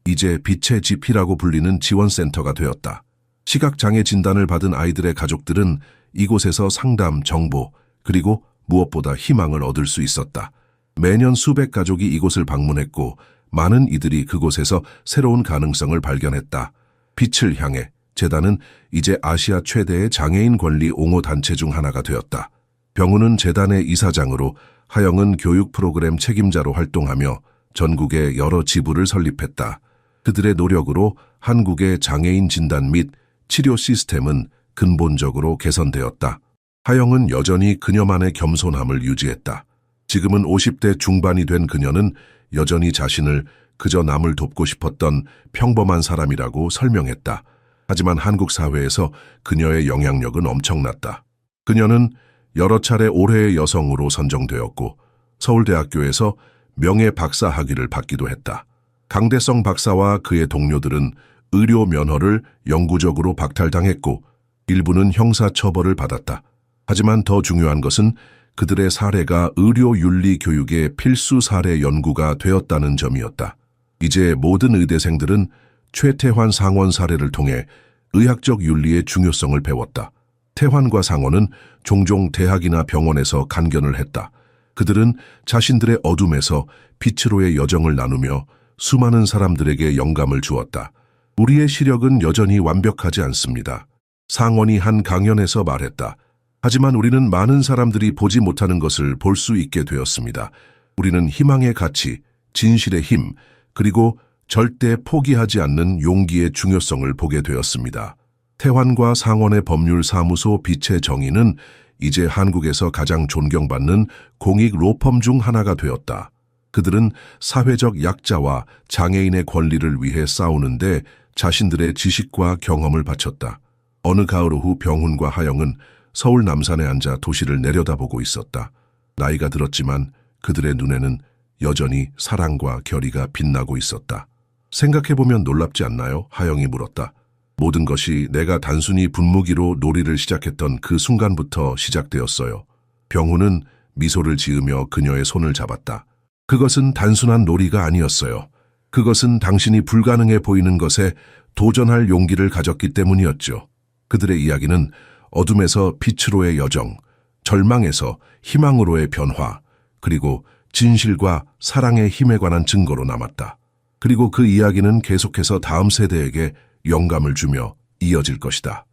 이제 빛의 지피라고 불리는 지원센터가 되었다. 시각장애 진단을 받은 아이들의 가족들은 이곳에서 상담, 정보, 그리고 무엇보다 희망을 얻을 수 있었다. 매년 수백 가족이 이곳을 방문했고 많은 이들이 그곳에서 새로운 가능성을 발견했다. 빛을 향해 재단은 이제 아시아 최대의 장애인 권리 옹호 단체 중 하나가 되었다. 병훈은 재단의 이사장으로, 하영은 교육 프로그램 책임자로 활동하며 전국에 여러 지부를 설립했다. 그들의 노력으로 한국의 장애인 진단 및 치료 시스템은 근본적으로 개선되었다. 하영은 여전히 그녀만의 겸손함을 유지했다. 지금은 50대 중반이 된 그녀는 여전히 자신을 그저 남을 돕고 싶었던 평범한 사람이라고 설명했다. 하지만 한국 사회에서 그녀의 영향력은 엄청났다. 그녀는 여러 차례 올해의 여성으로 선정되었고 서울대학교에서 명예 박사 학위를 받기도 했다. 강대성 박사와 그의 동료들은 의료 면허를 영구적으로 박탈당했고 일부는 형사처벌을 받았다. 하지만 더 중요한 것은 그들의 사례가 의료윤리 교육의 필수 사례 연구가 되었다는 점이었다. 이제 모든 의대생들은 최태환 상원 사례를 통해 의학적 윤리의 중요성을 배웠다. 태환과 상원은 종종 대학이나 병원에서 간견을 했다. 그들은 자신들의 어둠에서 빛으로의 여정을 나누며 수많은 사람들에게 영감을 주었다. 우리의 시력은 여전히 완벽하지 않습니다. 상원이 한 강연에서 말했다. 하지만 우리는 많은 사람들이 보지 못하는 것을 볼 수 있게 되었습니다. 우리는 희망의 가치, 진실의 힘, 그리고 절대 포기하지 않는 용기의 중요성을 보게 되었습니다. 태환과 상원의 법률사무소 빛의 정의는 이제 한국에서 가장 존경받는 공익 로펌 중 하나가 되었다. 그들은 사회적 약자와 장애인의 권리를 위해 싸우는데 자신들의 지식과 경험을 바쳤다. 어느 가을 오후 병훈과 하영은 서울 남산에 앉아 도시를 내려다보고 있었다. 나이가 들었지만 그들의 눈에는 여전히 사랑과 결의가 빛나고 있었다. 생각해보면 놀랍지 않나요? 하영이 물었다. 모든 것이 내가 단순히 분무기로 놀이를 시작했던 그 순간부터 시작되었어요. 병훈은 미소를 지으며 그녀의 손을 잡았다. 그것은 단순한 놀이가 아니었어요. 그것은 당신이 불가능해 보이는 것에 도전할 용기를 가졌기 때문이었죠. 그들의 이야기는 어둠에서 빛으로의 여정, 절망에서 희망으로의 변화, 그리고 진실과 사랑의 힘에 관한 증거로 남았다. 그리고 그 이야기는 계속해서 다음 세대에게 영감을 주며 이어질 것이다.